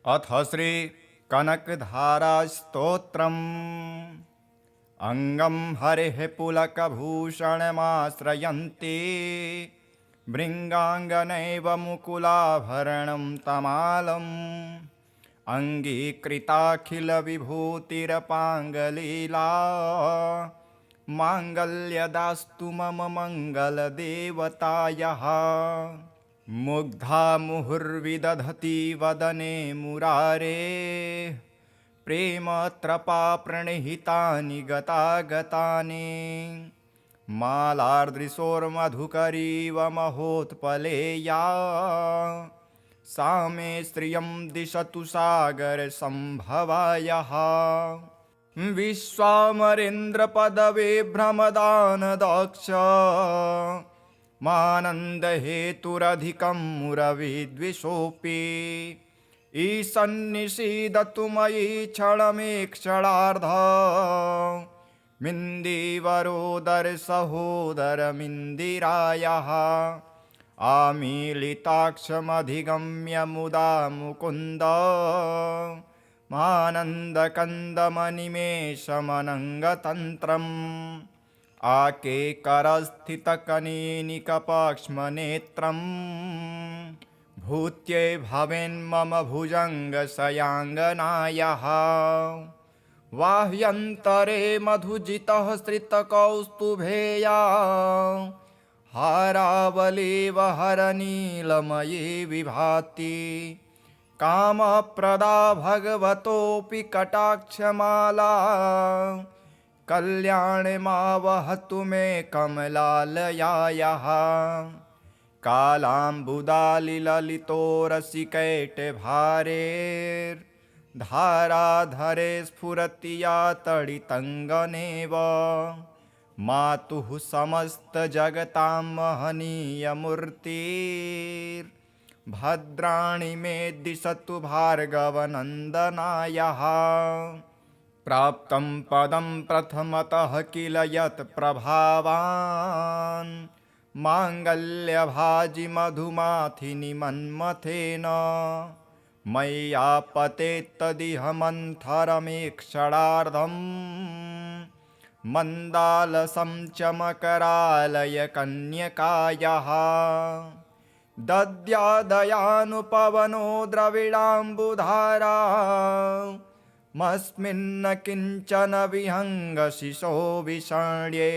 अथ श्री कनकधारास्तोत्रम्। अंगं हरिः पुलकभूषणमाश्रयन्ति भृङ्गाङ्गनैव मुकुलाभरणं तमालम् अङ्गीकृताखिलविभूतिरपाङ्गलीला माङ्गल्यदास्तु मम मङ्गलदेवतायाः। मुग्धा मुहुर्विदधति वदने मुरारे प्रेमत्रपा प्रणिहितानि गतागतानि मालार्दृशोर्मधुकरीव महोत्पलेया सा मे श्रियं दिशतु सागरसम्भवायः। विश्वामरेन्द्रपदविभ्रमदानदक्ष मानन्दहेतुरधिकं मुरविद्विषोऽपि ईशन्निषीदतु मयि क्षणमेक्षणार्ध मिन्दीवरोदरसहोदरमिन्दिरायाः आमीलिताक्षमधिगम्य मुदा मुकुन्द मानन्दकन्दमनिमेषमनङ्गतन्त्रम् आकेकरस्थितकनीनिकपक्ष्मनेत्रम् भूत्यै भवेन्मम भुजङ्गशयाङ्गनायाः। बाह्यन्तरे मधुजितः श्रितकौस्तुभेया हारावलीव हरनीलमयी विभाति कामप्रदा भगवतोऽपि कटाक्षमाला कल्याणमावहतु मे कमलालयायाः। कालाम्बुदालिललितोरसिकैटभारेर्धाराधरे स्फुरति या तडितङ्गनेव मातुः समस्तजगतां महनीयमूर्तिर्भद्राणि मे दिशतु भार्गवनन्दनायाः। प्राप्तं पदं प्रथमतः किल यत् प्रभावान् माङ्गल्यभाजि मधुमाथिनि मन्मथेन मय्यापतेत्तदिह मन्थरमेक्षणार्धम् मन्दालसं च मकरालय कन्यकायाः। दद्यादयानुपवनो द्रविडाम्बुधारा मस्मिन्न किञ्चन विहङ्गशिशो विषण्ये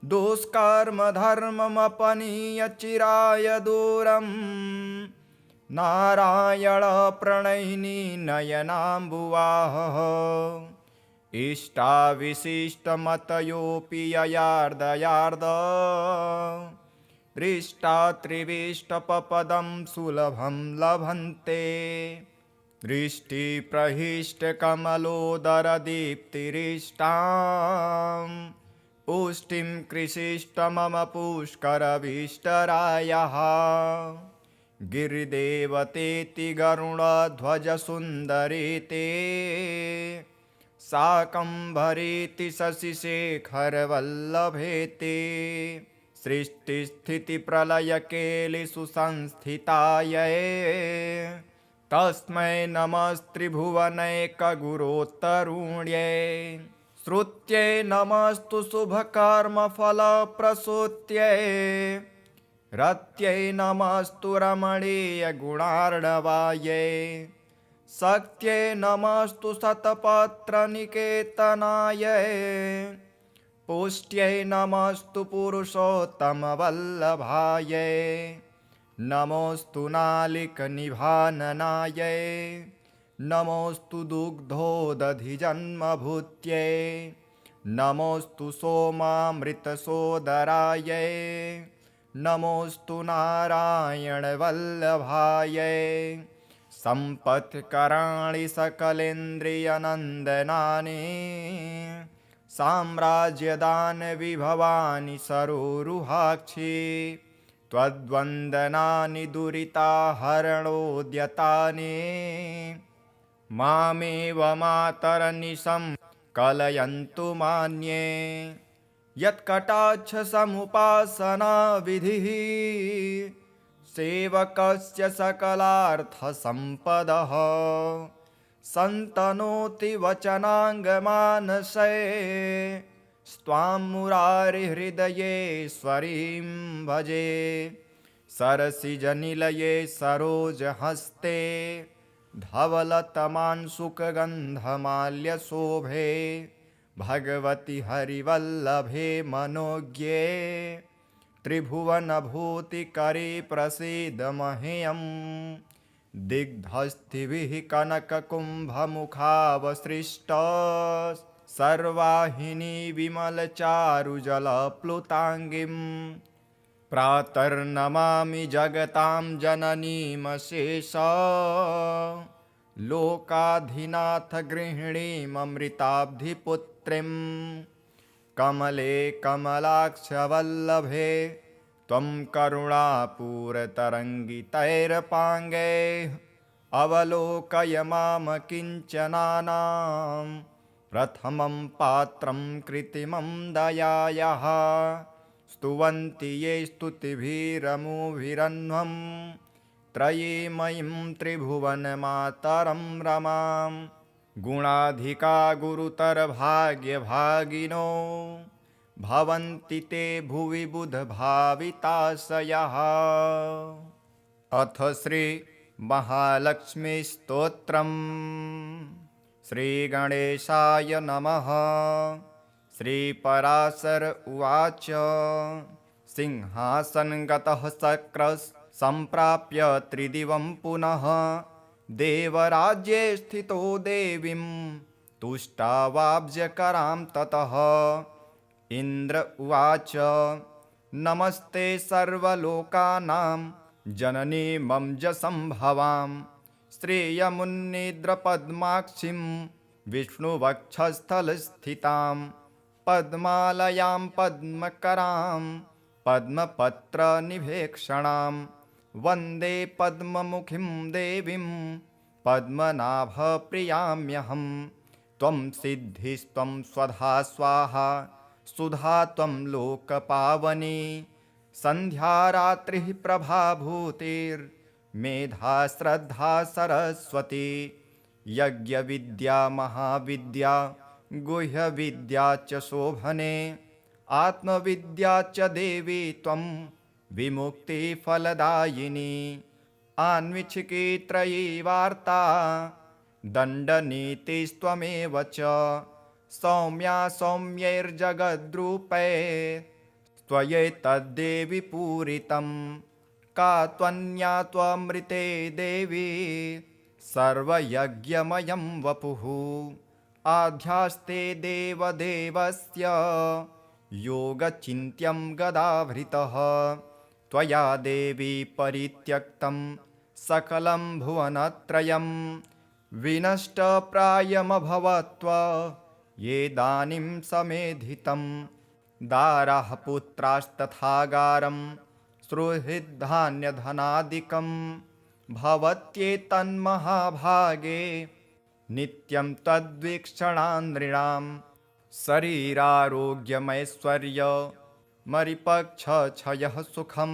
दुष्कर्मधर्ममपनीय चिराय दूरम् नारायण प्रणयिनी नयनाम्बुवाहः इष्टाविशिष्टमतयोऽपि ययार्दयार्द दृष्टा त्रिविष्टपपदं सुलभं लभन्ते दृष्टिप्रहिष्टकमलोदरदीप्तिरिष्टां पुष्टिं कृषिष्ट मम पुष्करभीष्टरायः। गिरिदेवतेति गरुडध्वजसुन्दरीते शाकम्भरीति शशिशेखरवल्लभेते सृष्टिस्थितिप्रलयकेलिषु संस्थितायै तस्मै नमस्त्रिभुवनैकगुरोत्तरुण्यै श्रुत्यै नमस्तु शुभकर्मफलप्रसूत्यै रत्यै नमस्तु रमणीयगुणार्णवायै शक्त्यै नमस्तु शतपत्रनिकेतनायै पुष्ट्यै नमस्तु पुरुषोत्तमवल्लभायै नमोस्तु नालिकनिभाननायै नमोस्तु दुग्धोदधिजन्मभूत्यै नमोस्तु सोमामृतसोदरायै नमोस्तु नारायणवल्लभायै सम्पत्कराणि सकलेन्द्रियनन्दनानि साम्राज्यदानविभवानि सरोरुहाक्षि त्वद्वन्दनानि दुरिताहरणोद्यतानि मामेव मातरनिशं कलयन्तु मान्ये यत्कटाक्षसमुपासना विधिः सेवकस्य सकलार्थसम्पदः सन्तनोति वचनाङ्गमानसे स्वां मुरारिहृदयेश्वरीं भजे सरसिजनिलये सरोजहस्ते धवलतमांशुकगन्धमाल्यशोभे भगवति हरिवल्लभे मनोज्ञे त्रिभुवनभूतिकरे प्रसीद मह्यं दिग्धस्थिभिः कनककुम्भमुखावसृष्ट सर्वाहिनी विमलचारुजलप्लुताङ्गीं प्रातर्नमामि जगतां जननीमशेष लोकाधिनाथ गृहिणीममृताब्धिपुत्रीं कमले कमलाक्षवल्लभे त्वं करुणापूरतरङ्गितैरपाङ्गैः अवलोकय मां किञ्चनानां प्रथमं पात्रं कृत्रिमं दयायाः स्तुवन्ति ये स्तुतिभिरमुभिरन्वं त्रयीमयीं त्रिभुवनमातरं रमां गुणाधिका गुरुतरभाग्यभागिनो भवन्ति ते भुवि बुधभाविताशयः। अथ श्री महालक्ष्मीस्तोत्रम्। श्रीगणेशाय नमः। श्रीपराशर उवाच सिंहासनगतः शक्रः सम्प्राप्य त्रिदिवं पुनः देवराज्ये स्थितो देवीं तुष्टावाब्जकरां ततः इन्द्र उवाच नमस्ते सर्वलोकानां जननी मम्जसम्भवां श्रेयमुन्निद्रपद्माक्षीं विष्णुवक्षस्थलस्थितां पद्मालयां पद्मकरां पद्मपत्रनिभेक्षणां वन्दे पद्ममुखीं देवीं पद्मनाभप्रियाम्यहं त्वं सिद्धिस्त्वं स्वधा स्वाहा सुधा त्वं लोकपावनी सन्ध्यारात्रिः प्रभाभूतिर्मेधा श्रद्धा सरस्वती यज्ञविद्या महाविद्या गुह्यविद्या च शोभने आत्मविद्या च देवी त्वं विमुक्तिफलदायिनी आन्वीक्षिकी त्रयी वार्ता दण्डनीतिस्त्वमेव च सौम्या सौम्यैर्जगद्रूपे त्वयैतद्देवि पूरितं का त्वन्या त्वमृते देवी सर्वयज्ञमयं वपुः आध्यास्ते देवदेवस्य योगचिन्त्यं गदाभृतः त्वया देवी परित्यक्तं सकलं भुवनत्रयं विनष्टप्रायमभवत्व येदानीं समेधितं दाराः पुत्रास्तथागारं सुहृद्धान्यधनादिकं भवत्येतन्महाभागे नित्यं तद्वीक्षणान्नृणां शरीरारोग्यमैश्वर्यमरिपक्षक्षयः सुखं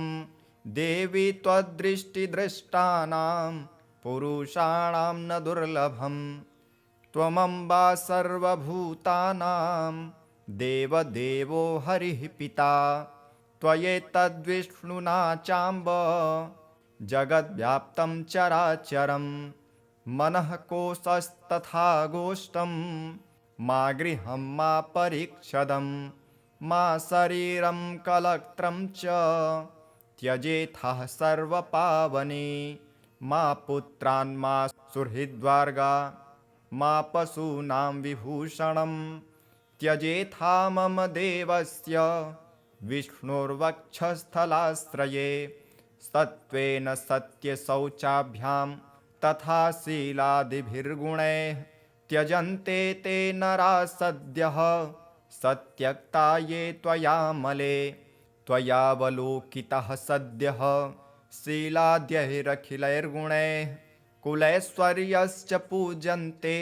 देवी त्वद्दृष्टिदृष्टानां पुरुषाणां न दुर्लभं त्वमम्बा सर्वभूतानां देवदेवो हरिः पिता त्वयैतद्विष्णुना चाम्ब जगद्व्याप्तं चराचरं मनः कोशस्तथा गोष्ठं मा गृहं मा परीक्षदं मा शरीरं कलत्रं च त्यजेथः सर्वपावने मा पुत्रान् मा सुहृद्वर्गा मा पशूनां विभूषणं त्यजेथा मम देवस्य विष्णुर्वक्षस्थलाश्रये सत्त्वेन सत्यशौचाभ्यां तथा शीलादिभिर्गुणैः त्यजन्ते ते नराः सद्यः सत्यक्ता ये त्वयामले त्वयावलोकितः सद्यः शीलाद्यैरखिलैर्गुणैः कुलैश्वर्यश्च पूजन्ते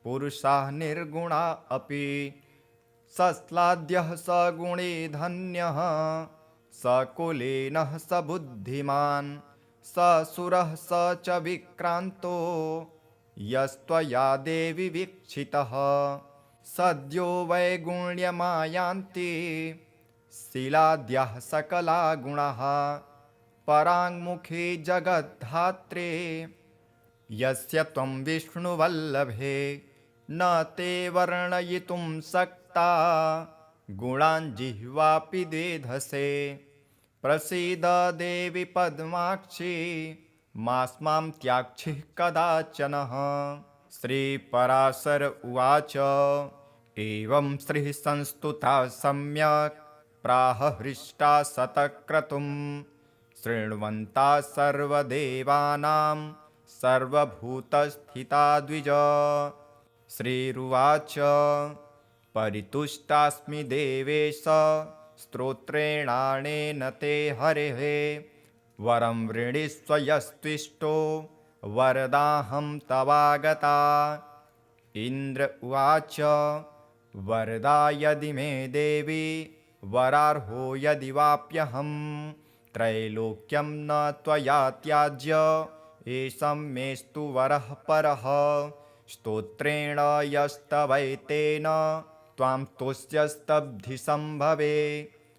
पुरुषाः निर्गुणा अपि सस्लाद्यः सगुणी धन्यः स कुलीनः स बुद्धिमान् स सुरः स च विक्रान्तो यस्त्वया देवि वीक्षितः सद्यो वैगुण्यमायान्ति शीलाद्यः सकला गुणाः पराङ्मुखी जगद्धात्रे यस्य त्वं विष्णुवल्लभे न ते वर्णयितुं शक्ता गुणान् जिह्वापि द्वेधसे प्रसीद देवि पद्माक्षी मास्मां त्याक्षिः कदाचनः। श्रीपराशर उवाच एवं श्रीः संस्तुता सम्यक् प्राह हृष्टा शतक्रतुं शृण्वन्ता सर्वदेवानां सर्वभूतस्थिता द्विज। श्रीरुवाच परितुष्टास्मि देवेश स्तोत्रेणानेन ते हरेः वरं वृणीष्व यस्त्विष्टो वरदाहं तवागता। इन्द्र उवाच वरदा यदि मे देवी वरार्हो यदि वाप्यहं त्रैलोक्यं न त्वया त्याज्य एषं मेस्तु वरः परः स्तोत्रेण यस्तवैतेन त्वां तुष्यस्तब्धिसम्भवे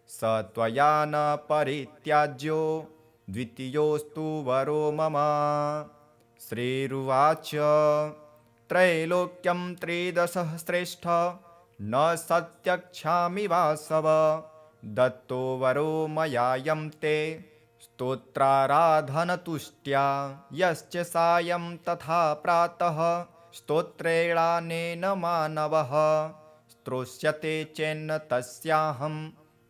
स त्वया न परित्याज्यो द्वितीयोऽस्तु वरो मम। श्रीरुवाच त्रैलोक्यं त्रिदशः श्रेष्ठ न सत्यक्षामि वासव दत्तो वरो मया यं ते स्तोत्राराधनतुष्ट्या यश्च सायं तथा प्रातः स्तोत्रेणानेन मानवः स्तोष्यते चेन्न तस्याहं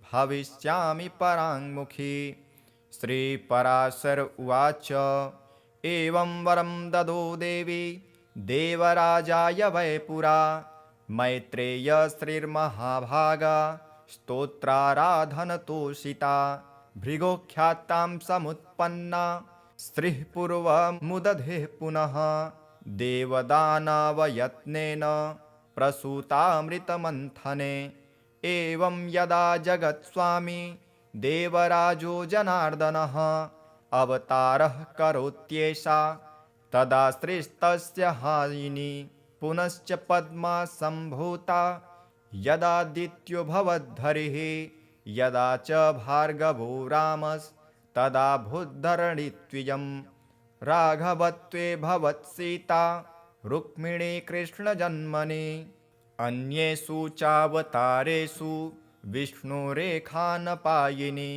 भविष्यामि पराङ्मुखी। श्रीपराशर उवाच एवं वरं ददो देवी देवराजाय वै पुरा मैत्रेय श्रीर्महाभागा स्तोत्राराधनतोषिता भृगोख्यातां समुत्पन्ना श्रीः पूर्वमुदधे पुनः देवदानवयत्नेन प्रसूतामृतमन्थने। एवं यदा जगत्स्वामी देवराजो जनार्दनः अवतारः करोत्येषा तदा श्रेष्ठस्य हायिनी पुनश्च पद्मा सम्भूता यदादित्यो भवद्धरिः यदा च भार्गवो रामस्तदा भूद्धरणित्वियं राघवत्वे भवत्सीता रुक्मिणी कृष्णजन्मनि। अन्येषु चावतारेषु विष्णुरेखानपायिनी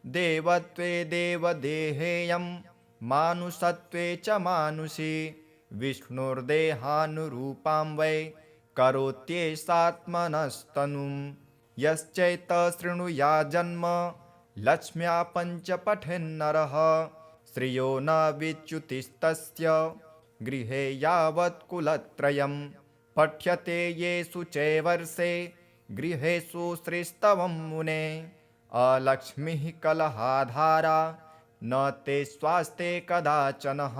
देवत्वे देवदेहेयं मानुषत्वे च मानुषी विष्णुर्देहानुरूपां वै करोत्येषात्मनस्तनुं यश्चैतशृणुया जन्म लक्ष्म्या पञ्च पठेन्नरः श्रियो न विच्युतिस्तस्य गृहे यावत् कुलत्रयं पठ्यते येषु चैवर्षे गृहेषु श्रीस्तवं मुने अलक्ष्मीः कलहाधारा न ते स्वास्ते कदाचनः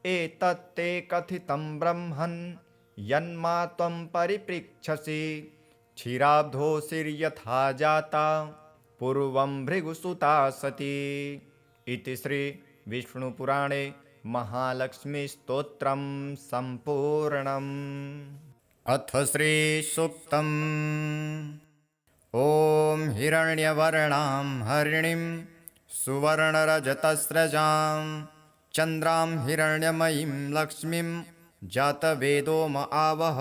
एतत्ते कथितं ब्रह्मन् यन्मा त्वं परिपृच्छसि क्षीराब्धोऽसिर्यथा जाता पूर्वं भृगुसुता सती। इति श्री विष्णुपुराणे महालक्ष्मीस्तोत्रं सम्पूर्णम्। अथ श्रीसूक्तम् ॐ हिरण्यवर्णां हरिणीं सुवर्णरजतस्रजां चन्द्रां हिरण्यमयीं लक्ष्मीं जातवेदो म आवह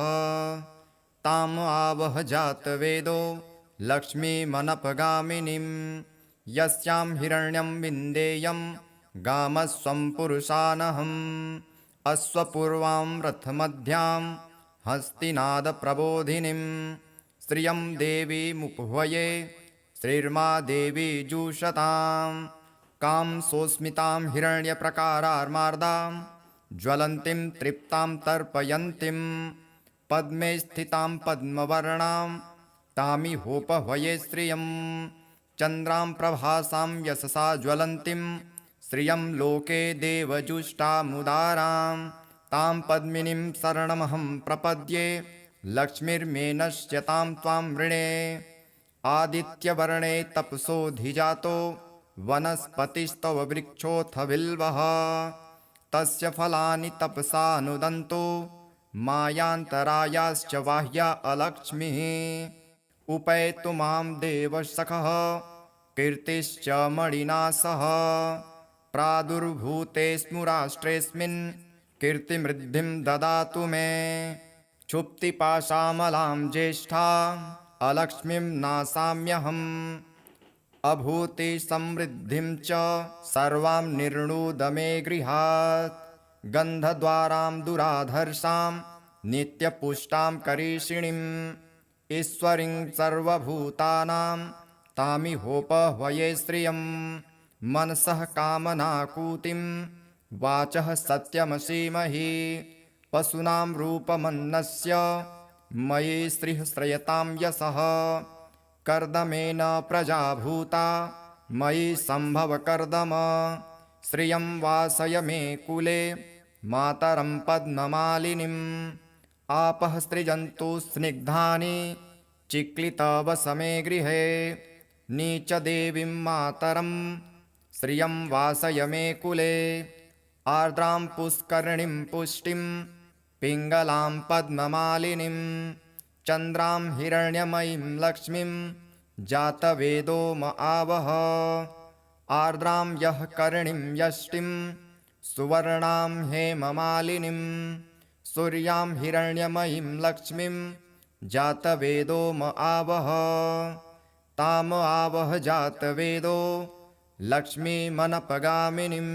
ताम् आवह जातवेदो लक्ष्मीमनपगामिनीं यस्यां हिरण्यं विन्देयं गामस्वं पुरुषानहम् अश्वपूर्वां रथमध्यां हस्तिनादप्रबोधिनीं श्रियं देवीमुपह्वये श्रीर्मा देवी जुषतां कां सोऽस्मितां हिरण्यप्रकारार्मार्दां ज्वलन्तीं तृप्तां तर्पयन्तीं पद्मे स्थितां पद्मवर्णां तामिहोपह्वये श्रियं चन्द्रां प्रभासां यशसा ज्वलन्तीं श्रियं लोके देवजुष्टामुदारां तां पद्मिनीं शरणमहं प्रपद्ये लक्ष्मीर्मे नश्यतां त्वां वृणे आदित्यवर्णे तपसोऽधिजातो वनस्पतिस्तव वृक्षोऽथ बिल्वः तस्य फलानि तपसानुदन्तो मायान्तरायाश्च बाह्या अलक्ष्मीः उपैतु मां देवसखः कीर्तिश्च मणिना सह प्रादुर्भूतेऽस्मु राष्ट्रेऽस्मिन् कीर्तिमृद्धिं ददातु मे क्षुप्तिपाशामलां ज्येष्ठा अलक्ष्मीं नासाम्यहम् अभूति समृद्धिं च सर्वां निर्णुद मे गृहात् गन्धद्वारां दुराधर्षां नित्यपुष्टां करीषिणीम् ईश्वरीं सर्वभूतानां तामिहोपह्वये श्रियं मनसः कामनाकूतिं वाचः सत्यमसीमहि पशूनां रूपमन्नस्य मयि श्रियः श्रयतां यशः कर्दमेन प्रजाभूता मयि सम्भव कर्दम श्रियं वासय मे कुले मातरं पद्ममालिनीम् आपः सृजन्तु स्निग्धानि चिक्लितवसमे गृहे नीचदेवीं मातरं श्रियं वासय मे कुले आर्द्रां पुष्करणीं पुष्टिं पिङ्गलां पद्ममालिनीं चन्द्रां हिरण्यमयीं लक्ष्मीं जातवेदो म आवह आर्द्रां यः करणीं यष्टिं सुवर्णां हेममालिनीं सूर्यां हिरण्यमयीं लक्ष्मीं जातवेदो म आवह ताम आवह जातवेदो लक्ष्मीमनपगामिनीं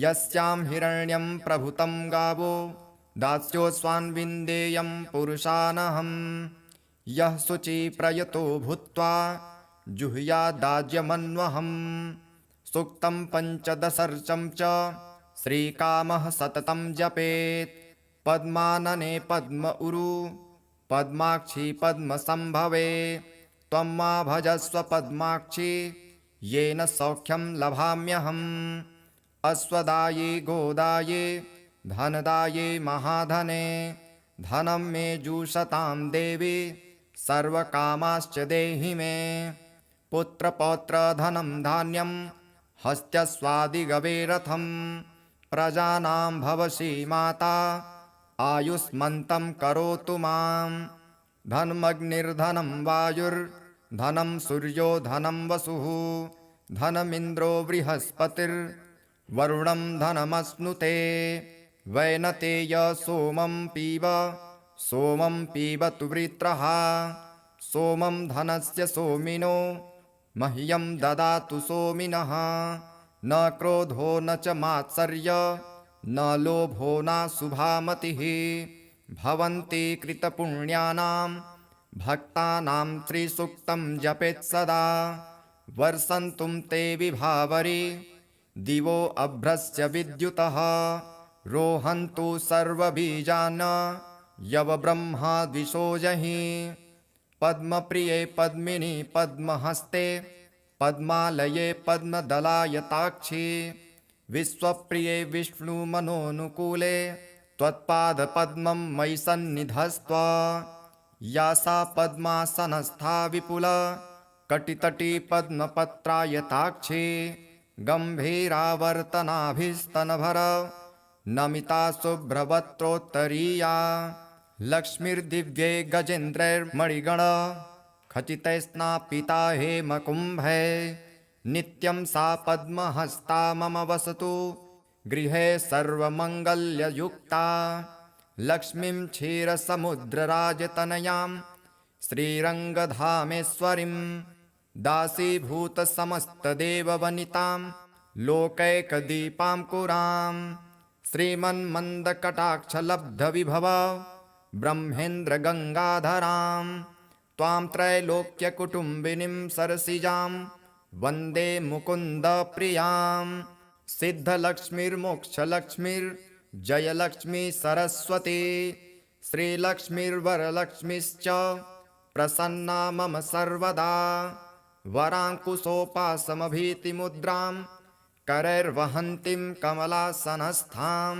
यस्यां हिरण्यं प्रभुतं गावो दास्योऽस्वान्विन्देयं पुरुषानहं यः शुचिप्रयतो भूत्वा जुहुयादाज्यमन्वहं सूक्तं पञ्चदशर्चं च श्रीकामः सततं जपेत् पद्मानने पद्म उरु पद्माक्षी पद्मसम्भवे त्वं मा भजस्व पद्माक्षी येन सौख्यं लभाम्यहम् अश्वदाये गोदाये धनदाये महाधने धनं मे जुषतां देवी सर्वकामाश्च देहि मे पुत्रपौत्रधनं धान्यं हस्त्यस्वादिगवे रथं प्रजानां भवसि माता आयुष्मन्तं करोतु मां धनमग्निर्धनं वायुर्धनं सूर्यो धनं वसुः धनमिन्द्रो बृहस्पतिर्वरुणं धनमश्नुते वैनतेय सोमं पीबतु वृत्रः सोमं धनस्य सोमिनो मह्यं ददातु सोमिनः न क्रोधो न च मात्सर्य न लोभो न शुभामतिः भवन्ति कृतपुण्यानां भक्तानां त्रिसूक्तं जपेत् सदा वर्षन्तुं ते विभावरी दिवो अभ्रस्य विद्युतः रोहन्तु सर्वबीजान् यवब्रह्मा द्विषोजहि पद्मप्रिये पद्मिनी पद्महस्ते पद्मालये पद्मदलायताक्षी विश्वप्रिये विष्णुमनोनुकूले त्वत्पादपद्मं मयि सन्निधस्त्व या सा पद्मासनस्था विपुल कटितटी पद्मपत्रायताक्षी गम्भीरावर्तनाभिस्तनभर नमिता शुभ्रवक्त्रोत्तरीया लक्ष्मीर्दिव्ये गजेन्द्रैर्मणिगण खचितैस्नापिता हेमकुम्भे नित्यं सा पद्महस्ता मम वसतु गृहे सर्वमङ्गल्ययुक्ता लक्ष्मीं क्षीरसमुद्रराजतनयां श्रीरङ्गधामेश्वरीं दासीभूतसमस्तदेववनितां लोकैकदीपाङ्कुरां श्रीमन्मन्दकटाक्षलब्धविभव ब्रह्मेन्द्रगङ्गाधरां त्वां त्रैलोक्यकुटुम्बिनीं सरसिजां वन्दे मुकुन्दप्रियां सिद्धलक्ष्मीर्मोक्षलक्ष्मीर्जयलक्ष्मी सरस्वती श्रीलक्ष्मीर्वरलक्ष्मीश्च प्रसन्ना मम सर्वदा वराङ्कुशोपासमभीतिमुद्रां करैर्वहन्तीं कमलासनस्थां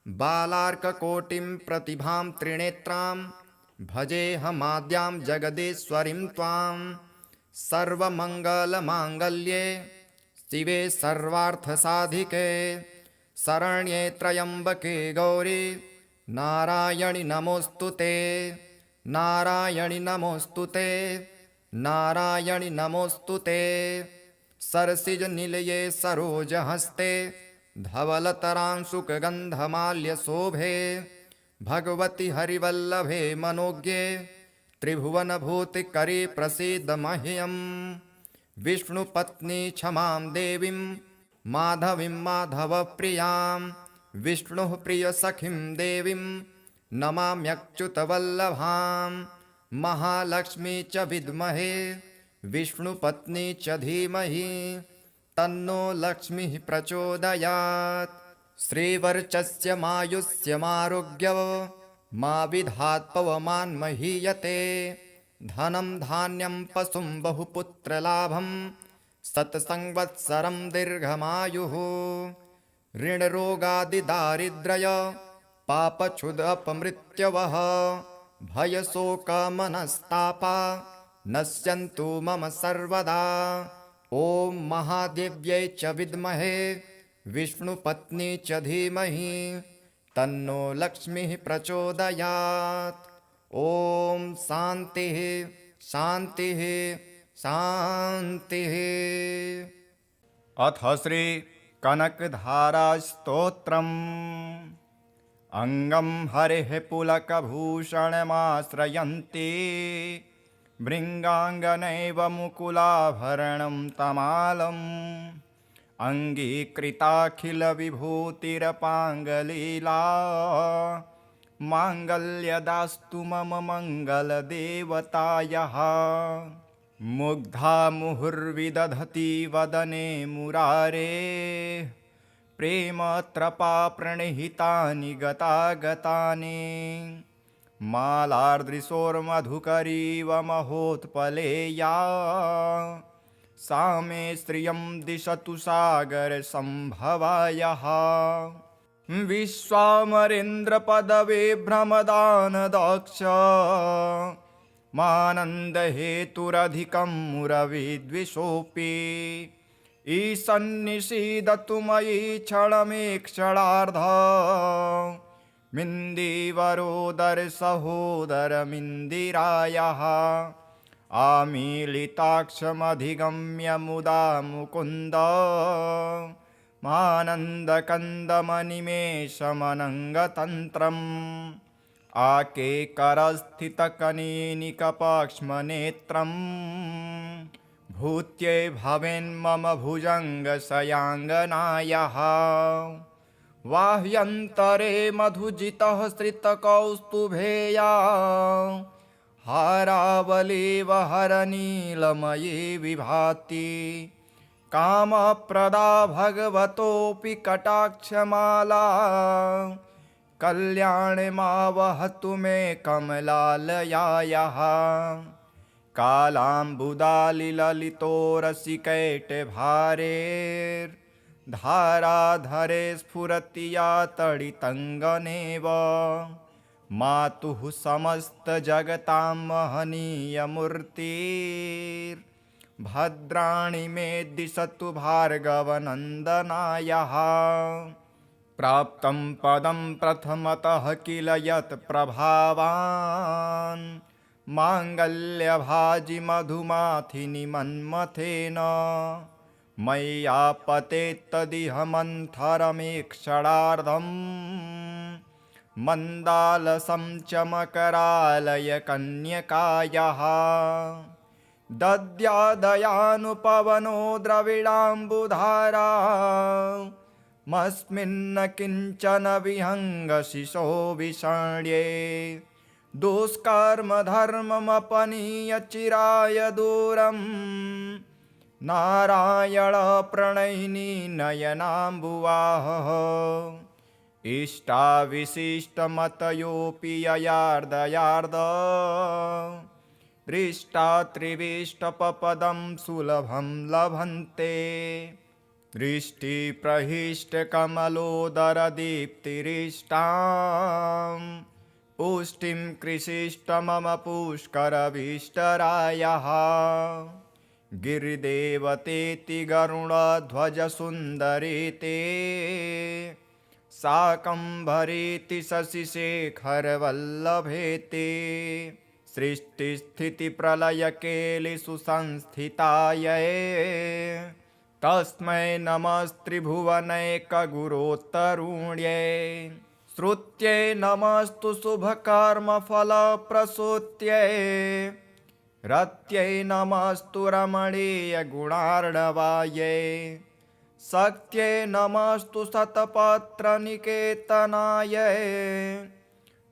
बालार्ककोटिं प्रतिभां त्रिनेत्रां भजेऽहमाद्यां जगदीश्वरीं त्वां सर्वमङ्गलमाङ्गल्ये शिवे सर्वार्थसाधिके शरण्ये त्र्यम्बके गौरी नारायणि नमोऽस्तु ते नारायणि नमोऽस्तु ते नारायणि नमोऽस्तु ते सरसिजनिलये सरोजहस्ते धवलतरांशुकगन्धमाल्यशोभे भगवति हरिवल्लभे मनोज्ञे त्रिभुवनभूतिकरे प्रसीद मह्यम् विष्णुपत्नी क्षमां देवीं माधवीं माधवप्रियां विष्णुः प्रियसखीं देवीं नमाम्यच्युतवल्लभां महालक्ष्मी च विद्महे विष्णुपत्नी च धीमहि तन्नो लक्ष्मीः प्रचोदयात् श्रीवर्चस्य मायुष्यमारोग्य मा विधात् पवमान्महीयते धनं धान्यं पशुं बहुपुत्रलाभं शतसंवत्सरं दीर्घमायुः ऋणरोगादिदारिद्र्य पापक्षुदपमृत्यवः भयशोकमनस्तापा नश्यन्तु मम सर्वदा ॐ महादेव्यै च विद्महे विष्णुपत्नी च धीमहि तन्नो लक्ष्मीः प्रचोदयात् ॐ शान्तिः शान्तिः शान्तिः। अथ श्री कनकधारास्तोत्रम् अङ्गं हरेः पुलकभूषणमाश्रयन्ति भृङ्गाङ्गनैव मुकुलाभरणं तमालम् अङ्गीकृताखिलविभूतिरपाङ्गलीला माङ्गल्यदास्तु मम मङ्गलदेवतायाः मुग्धा मुहुर्विदधति वदने मुरारे प्रेमत्रपा प्रणिहितानि गतागतानि मालार्दृशोर्मधुकरीव महोत्पलेया सा मे श्रियं दिशतु सागरसम्भवायः विश्वामरेन्द्रपदविभ्रमदानदक्ष मानन्दहेतुरधिकं मुरविद्विषोऽपि ईशन्निषीदतु मयि क्षणमेक्षणार्ध मिन्दीवरोदरसहोदरमिन्दिरायाः आमीलिताक्षमधिगम्य मुदा मुकुन्द मानन्दकन्दमनिमेषमनङ्गतन्त्रम् आकेकरस्थितकनीनिकपाक्ष्मनेत्रम् भूत्यै भवेन्मम भुजङ्गशयाङ्गनायाः बाह्यन्तरे मधुजितः श्रितकौस्तुभेया हारावलीव हरनीलमयी विभाति कामप्रदा भगवतोऽपि कटाक्षमाला कल्याणमावहतु मे कमलालयायाः कालाम्बुदालिललितोरसिकैटभारेर्धाराधरे स्फुरति या तडितङ्गनेव मातुः समस्तजगतां महनीयमूर्तिर्भद्राणि मे दिशतु भार्गवनन्दनायाः प्राप्तं पदं प्रथमतः किल यत् प्रभावान् माङ्गल्यभाजि मधुमाथिनि मन्मथेन मय्यापतेत्तदिह मन्थरमेक्षणार्धम् मन्दालसं च मकरालय कन्यकायाः दद्यादयानुपवनो द्रविडाम्बुधारा मस्मिन्न किञ्चन विहङ्गशिशो विषण्ये दुष्कर्मधर्ममपनीय चिराय दूरम् नारायणप्रणयिनी नयनाम्बुवाहः इष्टाविशिष्टमतयोऽपि ययार्दयार्द दृष्टा त्रिविष्टपपदं सुलभं लभन्ते दृष्टिप्रहिष्टकमलोदरदीप्तिरिष्टां पुष्टिं कृषिष्ट मम पुष्करविष्टरायः गिरिदेवतेति गरुडध्वजसुन्दरीते शाकम्भरीति शशिशेखरवल्लभेते सृष्टिस्थितिप्रलयकेलिषु संस्थितायै तस्मै नमस्त्रिभुवनैकगुरोत्तरुण्यै श्रुत्यै नमस्तु शुभकर्मफलप्रसूत्यै रत्यै नमस्तु रमणीयगुणार्णवायै शक्त्यै नमस्तु शतपत्रनिकेतनायै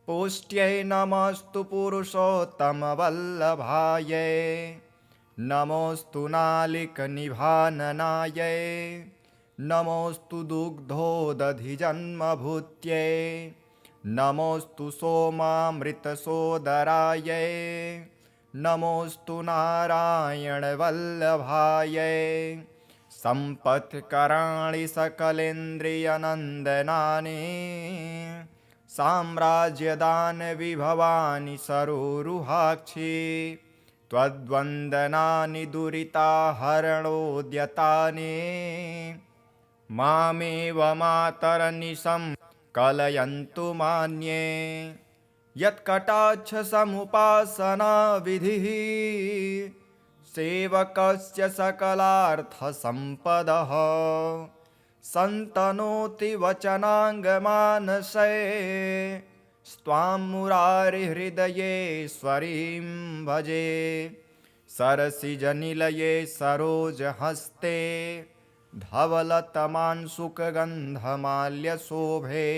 पुष्ट्यै नमस्तु पुरुषोत्तमवल्लभायै नमोऽस्तु नालिकनिभाननायै नमोऽस्तु दुग्धोदधिजन्मभूत्यै नमोऽस्तु सोमामृतसोदरायै नमोऽस्तु नारायणवल्लभायै सम्पत्कराणि सकलेन्द्रियनन्दनानि साम्राज्यदानविभवानि सरोरुहाक्षि त्वद्वन्दनानि दुरिताहरणोद्यतानि मामेव मातरनिशं कलयन्तु मान्ये यत्कटाक्षसमुपासनाविधिः सेवकस्य सकलार्थसम्पदः सन्तनोति वचनाङ्गमानसे स्वां मुरारिहृदयेश्वरीं भजे सरसिजनिलये सरोजहस्ते धवलतमांशुकगन्धमाल्यशोभे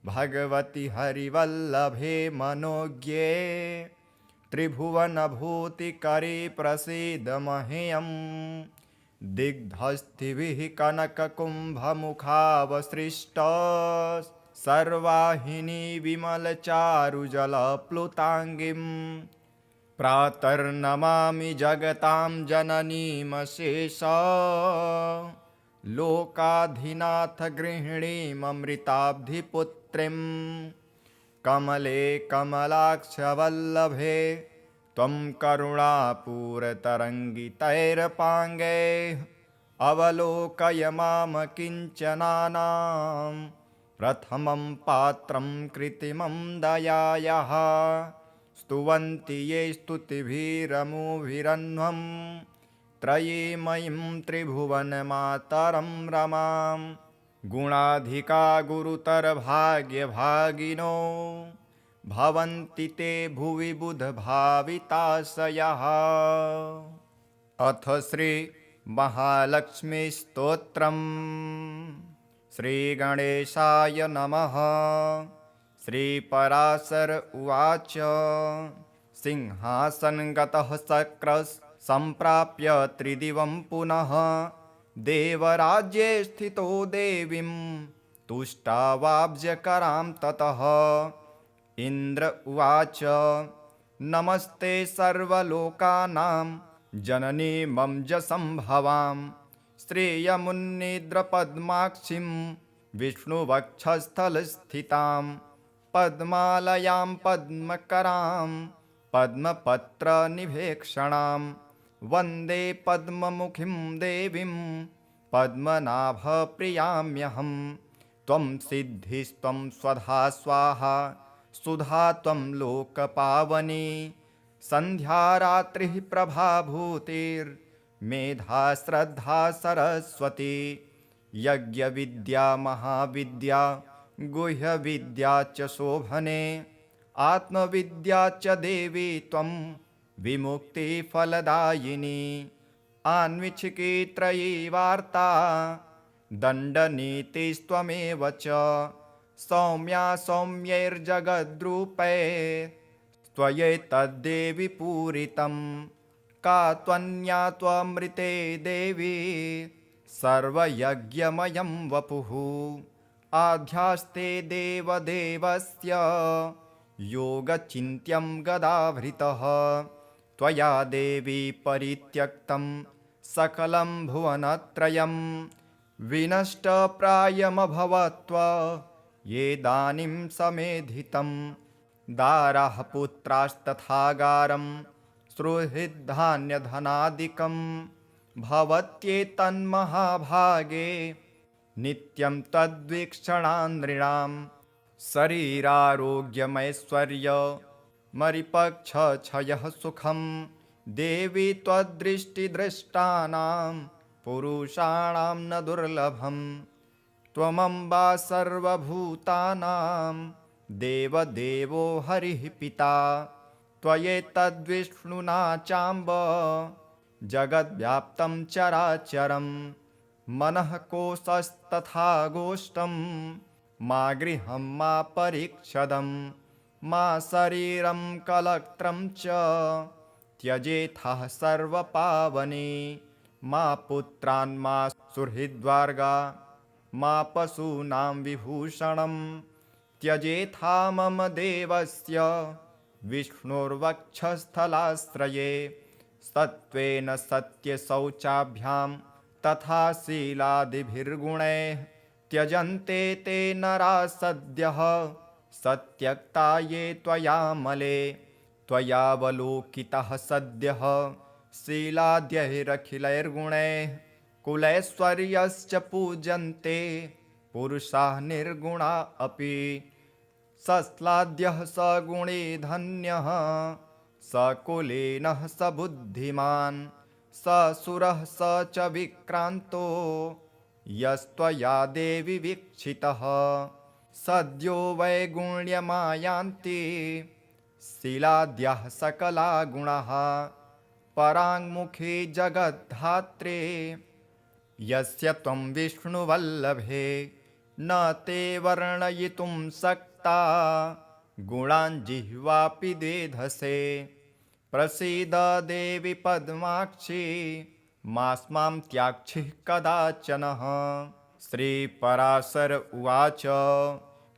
भगवति हरिवल्लभे मनोज्ञे त्रिभुवनभूतिकरे प्रसीद मह्यं दिग्धस्थिभिः कनककुम्भमुखावसृष्ट सर्वाहिनी विमलचारुजलप्लुताङ्गीं प्रातर्नमामि जगतां जननीमशेष लोकाधिनाथ गृहिणीममृताब्धिपुत्रीं कमले कमलाक्षवल्लभे त्वं करुणापूरतरङ्गितैरपाङ्गैः अवलोकय माम किञ्चनानां प्रथमं पात्रं कृत्रिमं दयायाः स्तुवन्ति ये स्तुतिभिरमुभिरन्वं त्रयीमयीं त्रिभुवनमातरं रमां गुणाधिका गुरुतरभाग्यभागिनो भवन्ति ते भुवि बुधभाविताशयः। अथ श्री महालक्ष्मीस्तोत्रम्। श्रीगणेशाय नमः। श्रीपराशर उवाच सिंहासनगतः शक्रः सम्प्राप्य त्रिदिवं पुनः देवराज्ये स्थितो देवीं तुष्टावाब्जकरां ततः इन्द्र उवाच नमस्ते सर्वलोकानां जननी मम्जसम्भवां श्रेयमुन्निद्रपद्माक्षीं विष्णुवक्षस्थलस्थितां पद्मालयां पद्मकरां पद्मपत्रनिभेक्षणां वन्दे पद्ममुखीं देवीं पद्मनाभप्रियाम्यहं त्वं सिद्धिस्त्वं स्वधा स्वाहा सुधा त्वं लोकपावनी सन्ध्या रात्रिः प्रभाभूतिर्मेधा श्रद्धा सरस्वती यज्ञविद्या महाविद्या गुह्यविद्या च शोभने आत्मविद्या च देवी त्वं विमुक्तिफलदायिनी आन्विच्छिकी त्रयी वार्ता दण्डनीतिस्त्वमेव च सौम्या सौम्यैर्जगद्रूपै त्वयैतद्देवि पूरितं का त्वन्या त्वमृते देवी सर्वयज्ञमयं वपुः आध्यास्ते देवदेवस्य योगचिन्त्यं गदाभृतः त्वया देवी परित्यक्तं सकलं भुवनत्रयं विनष्टप्रायमभवत्व येदानीं समेधितं दारः पुत्रास्तथागारं सुहृद्धान्यधनादिकं भवत्येतन्महाभागे नित्यं तद्वीक्षणान्नृणां शरीरारोग्यमैश्वर्यमरिपक्षक्षयः सुखं देवी त्वद्दृष्टिदृष्टानां पुरुषाणां न दुर्लभम् त्वमम्बा सर्वभूतानां देवदेवो हरिः पिता त्वयैतद्विष्णुना चाम्ब जगद्व्याप्तं चराचरं मनः कोशस्तथा गोष्ठं मा गृहं मा परीक्षदं मा शरीरं कलत्रं च त्यजेथः सर्वपावने मा पुत्रान् मा सुहृद्वर्गा मा पशूनां विभूषणं त्यजेथा मम देवस्य विष्णुर्वक्षस्थलाश्रये सत्त्वेन सत्यशौचाभ्यां तथा शीलादिभिर्गुणैः त्यजन्ते ते नरा सद्यः सत्यक्ता ये त्वयामले त्वयावलोकितः सद्यः शीलाद्यैरखिलैर्गुणैः कुलैश्वर्यश्च पूजन्ते पुरुषाः निर्गुणा अपि सश्लाघ्यः स गुणे धन्यः स कुलीनः स बुद्धिमान् स सुरः स च विक्रान्तो यस्त्वया देवि वीक्षितः सद्यो वैगुण्यमायान्ति शीलाद्यः सकला गुणाः पराङ्मुखी जगद्धात्रे यस्य त्वं विष्णुवल्लभे न ते वर्णयितुं शक्ता गुणान् जिह्वापि वेधसे प्रसीद देवि पद्माक्षी मास्मां त्याक्षिः कदाचनः श्रीपराशर उवाच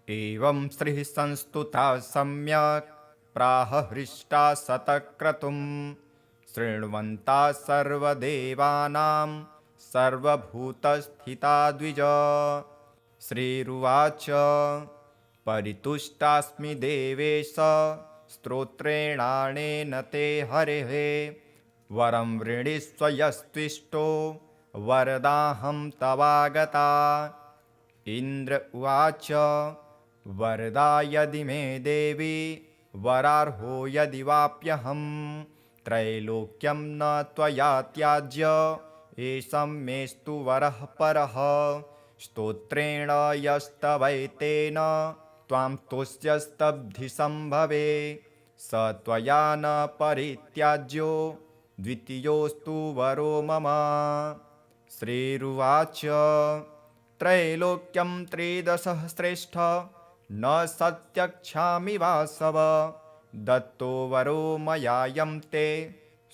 एवं श्रीः संस्तुता सम्यक् प्राह हृष्टा शतक्रतुं शृण्वन्ता सर्वदेवानां सर्वभूतस्थिता द्विज श्रीरुवाच परितुष्टास्मि देवेश स्तोत्रेणानेन ते हरेः वरं वृणीष्व यस्त्विष्टो वरदाहं तवागता इन्द्र उवाच वरदा यदि मे देवी वरार्हो यदि वाप्यहं त्रैलोक्यं न त्वया त्याज्य एषं मेस्तु वरः परः स्तोत्रेण यस्तवैतेन त्वां तुष्यस्तब्धिसम्भवे स त्वया न परित्याज्यो द्वितीयोऽस्तु वरो मम श्रीरुवाच त्रैलोक्यं त्रिदशः श्रेष्ठ न सत्यक्षामि वासव दत्तो वरो मयायं ते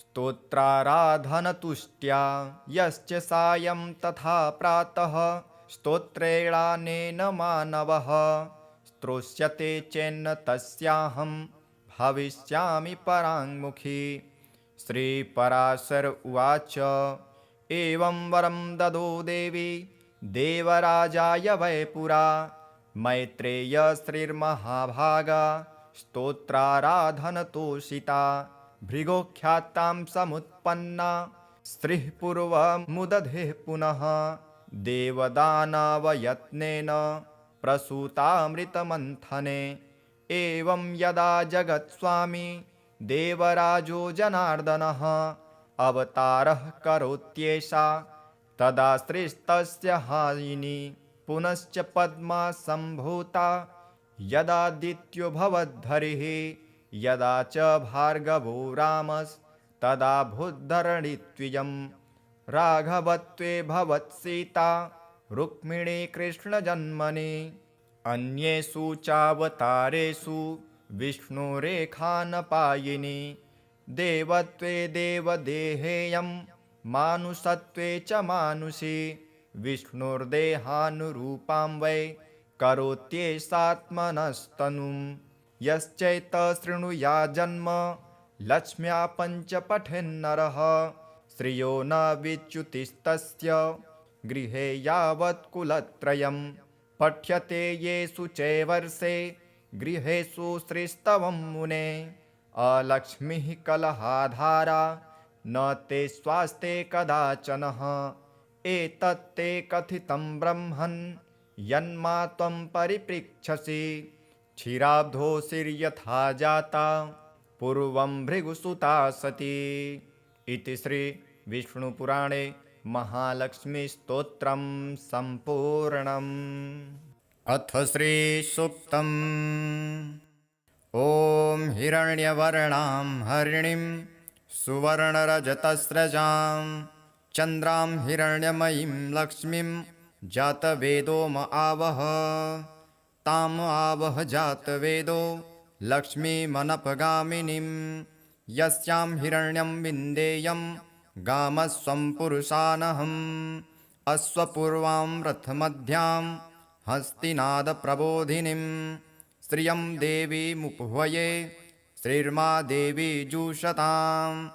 स्तोत्राराधनतुष्ट्या यश्च सायं तथा प्रातः स्तोत्रेणानेन मानवः स्तोष्यते चेन्न तस्याहं भविष्यामि पराङ्मुखी श्रीपराशर उवाच एवं वरं ददो देवी देवराजाय वै पुरा मैत्रेय श्रीर्महाभागा स्तोत्राराधनतोषिता भृगोख्यातां समुत्पन्ना श्रीः पूर्वमुदधेः पुनः देवदानवयत्नेन प्रसूतामृतमन्थने एवं यदा जगत्स्वामी देवराजो जनार्दनः अवतारः करोत्येषा तदा श्रीस्तस्य हायिनी पुनश्च पद्मा सम्भूता यदादित्यो भवद्धरिः यदा च भार्गवो रामस्तदा भूद्धरणित्वियं राघवत्वे भवत्सीता रुक्मिणी कृष्णजन्मनि अन्येषु चावतारेषु विष्णुरेखानपायिनी देवत्वे देवदेहेयं मानुषत्वे च मानुषी विष्णुर्देहानुरूपां वै करोत्येषात्मनस्तनुं यश्चैतशृणुया जन्म लक्ष्म्या पञ्च पठेन्नरः श्रियो न विच्युतिस्तस्य गृहे यावत्कुलत्रयं पठ्यते येषु च वर्षे गृहेषु श्रीस्तवं मुने अलक्ष्मीः कलहाधारा न ते स्वास्ते कदाचनः एतत्ते कथितं ब्रह्मन् यन्मा त्वं परिपृच्छसि क्षीराब्धोऽसिर्यथा जाता पूर्वं भृगुसुता सती। इति श्री विष्णुपुराणे महालक्ष्मीस्तोत्रं सम्पूर्णम्। अथ श्रीसूक्तम्। ॐ हिरण्यवर्णां हरिणीं सुवर्णरजतस्रजां चन्द्रां हिरण्यमयीं लक्ष्मीं जातवेदो म आवह। ताम् आवह जातवेदो लक्ष्मीमनपगामिनीं यस्यां हिरण्यं विन्देयं गामस्वं पुरुषानहम्। अश्वपूर्वां रथमध्यां हस्तिनादप्रबोधिनीं श्रियं देवीमुपह्वये श्रीर्मा देवी जुषतां।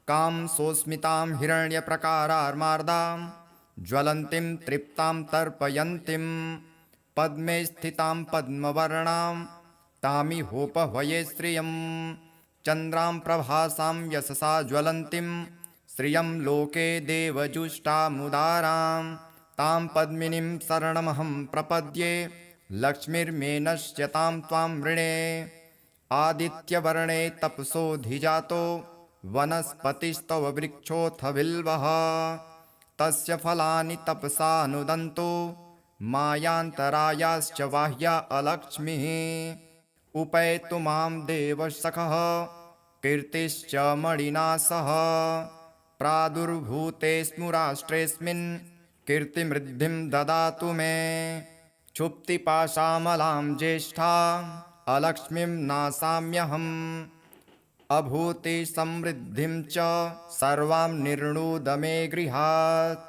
कां सोऽस्मितां हिरण्यप्रकारार्मार्दां ज्वलन्तीं तृप्तां तर्पयन्तीं पद्मे स्थितां पद्मवर्णां तामिहोपह्वये श्रियं। चन्द्रां प्रभासां यशसा ज्वलन्तीं श्रियं लोके देवजुष्टामुदारां तां पद्मिनीं शरणमहं प्रपद्ये लक्ष्मीर्मे नश्यतां त्वां वृणे। आदित्यवर्णे तपसोऽधिजातो वनस्पतिस्तव वृक्षोऽथ बिल्वः तस्य फलानि तपसानुदन्तो मायान्तरायाश्च बाह्या अलक्ष्मीः। उपैतु मां देवसखः कीर्तिश्च मणिना सह प्रादुर्भूतेऽस्मु राष्ट्रेऽस्मिन् कीर्तिमृद्धिं ददातु मे। क्षुप्तिपाशामलां ज्येष्ठा अलक्ष्मीं नाशाम्यहम् अभूतिसमृद्धिं च सर्वां निर्णुद मे गृहात्।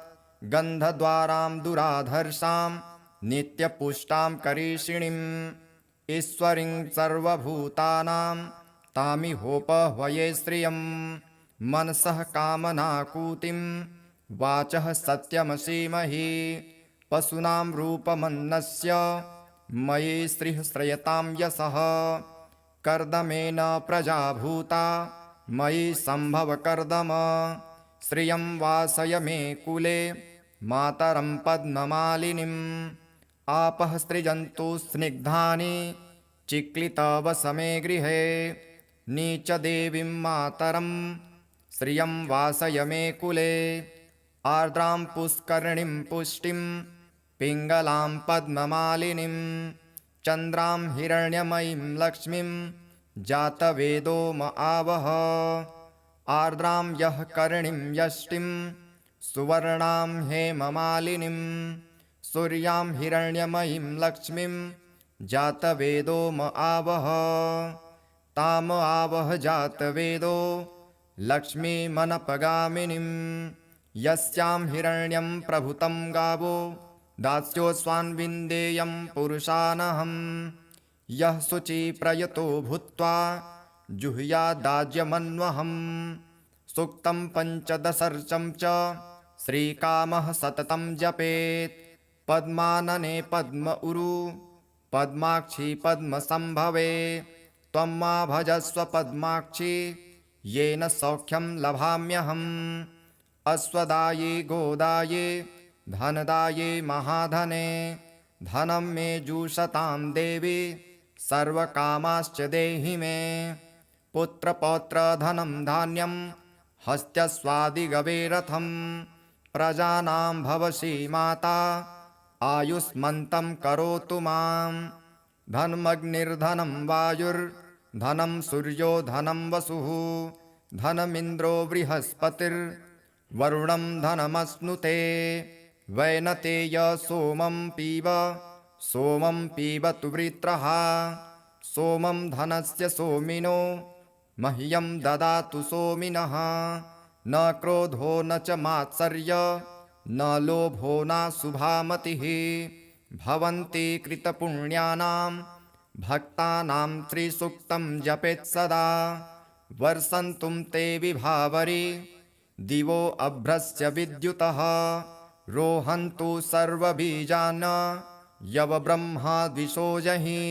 गन्धद्वारां दुराधर्षां नित्यपुष्टां करीषिणीम् ईश्वरीं सर्वभूतानां तामिहोपह्वये श्रियं। मनसः कामनाकूतिं वाचः सत्यमसीमहि पशूनां रूपमन्नस्य मयि श्रीः श्रयतां यशः। कर्दमेन प्रजा भूता मयि सम्भव कर्दम श्रियं वासय मे कुले मातरं पद्ममालिनीम्। आपः सृजन्तु स्निग्धानि चिक्लितवस मे गृहे नीचदेवीं मातरं श्रियं वासय मे कुले। आर्द्रां पुष्करिणीं पुष्टिं पिङ्गलां पद्ममालिनीं चन्द्रां हिरण्यमयीं लक्ष्मीं जातवेदो म आवह। आर्द्रां यः करिणीं यष्टिं सुवर्णां हेममालिनीं सूर्यां हिरण्यमयीं लक्ष्मीं जातवेदो म आवह। ताम आवह जातवेदो लक्ष्मीमनपगामिनीं यस्यां हिरण्यं प्रभुतं गावो दास्योऽस्वान् विन्देयं पुरुषानहम्। यः शुचिप्रयतो भूत्वा जुह्यादाज्यमन्वहम् सूक्तं पञ्चदशर्चं च श्रीकामः सततं जपेत्। पद्मानने पद्म उरु पद्माक्षी पद्मसम्भवे त्वं मा भजस्व पद्माक्षी येन सौख्यं लभाम्यहम्। अश्वदाये गोदाये धनदाये महाधने धनं मे जुषतां देवी सर्वकामाश्च देहि मे। पुत्रपौत्रधनं धान्यं हस्त्यस्वादिगवे रथं प्रजानां भवसि माता आयुष्मन्तं करोतु मां। धनमग्निर्धनं वायुर्धनं सूर्यो धनं वसुः धनमिन्द्रो बृहस्पतिर्वरुणं धनमश्नुते। वैनतेय सोमं पीबतु वृत्रः सोमं धनस्य सोमिनो मह्यं ददातु सोमिनः। न क्रोधो न च मात्सर्य न लोभो न शुभामतिः भवन्ति कृतपुण्यानां भक्तानां त्रिसूक्तं जपेत् सदा। वर्षन्तुं ते विभावरी दिवो अभ्रस्य विद्युतः रोहन्तु सर्वबीजान् यव ब्रह्मा द्विषोजहि।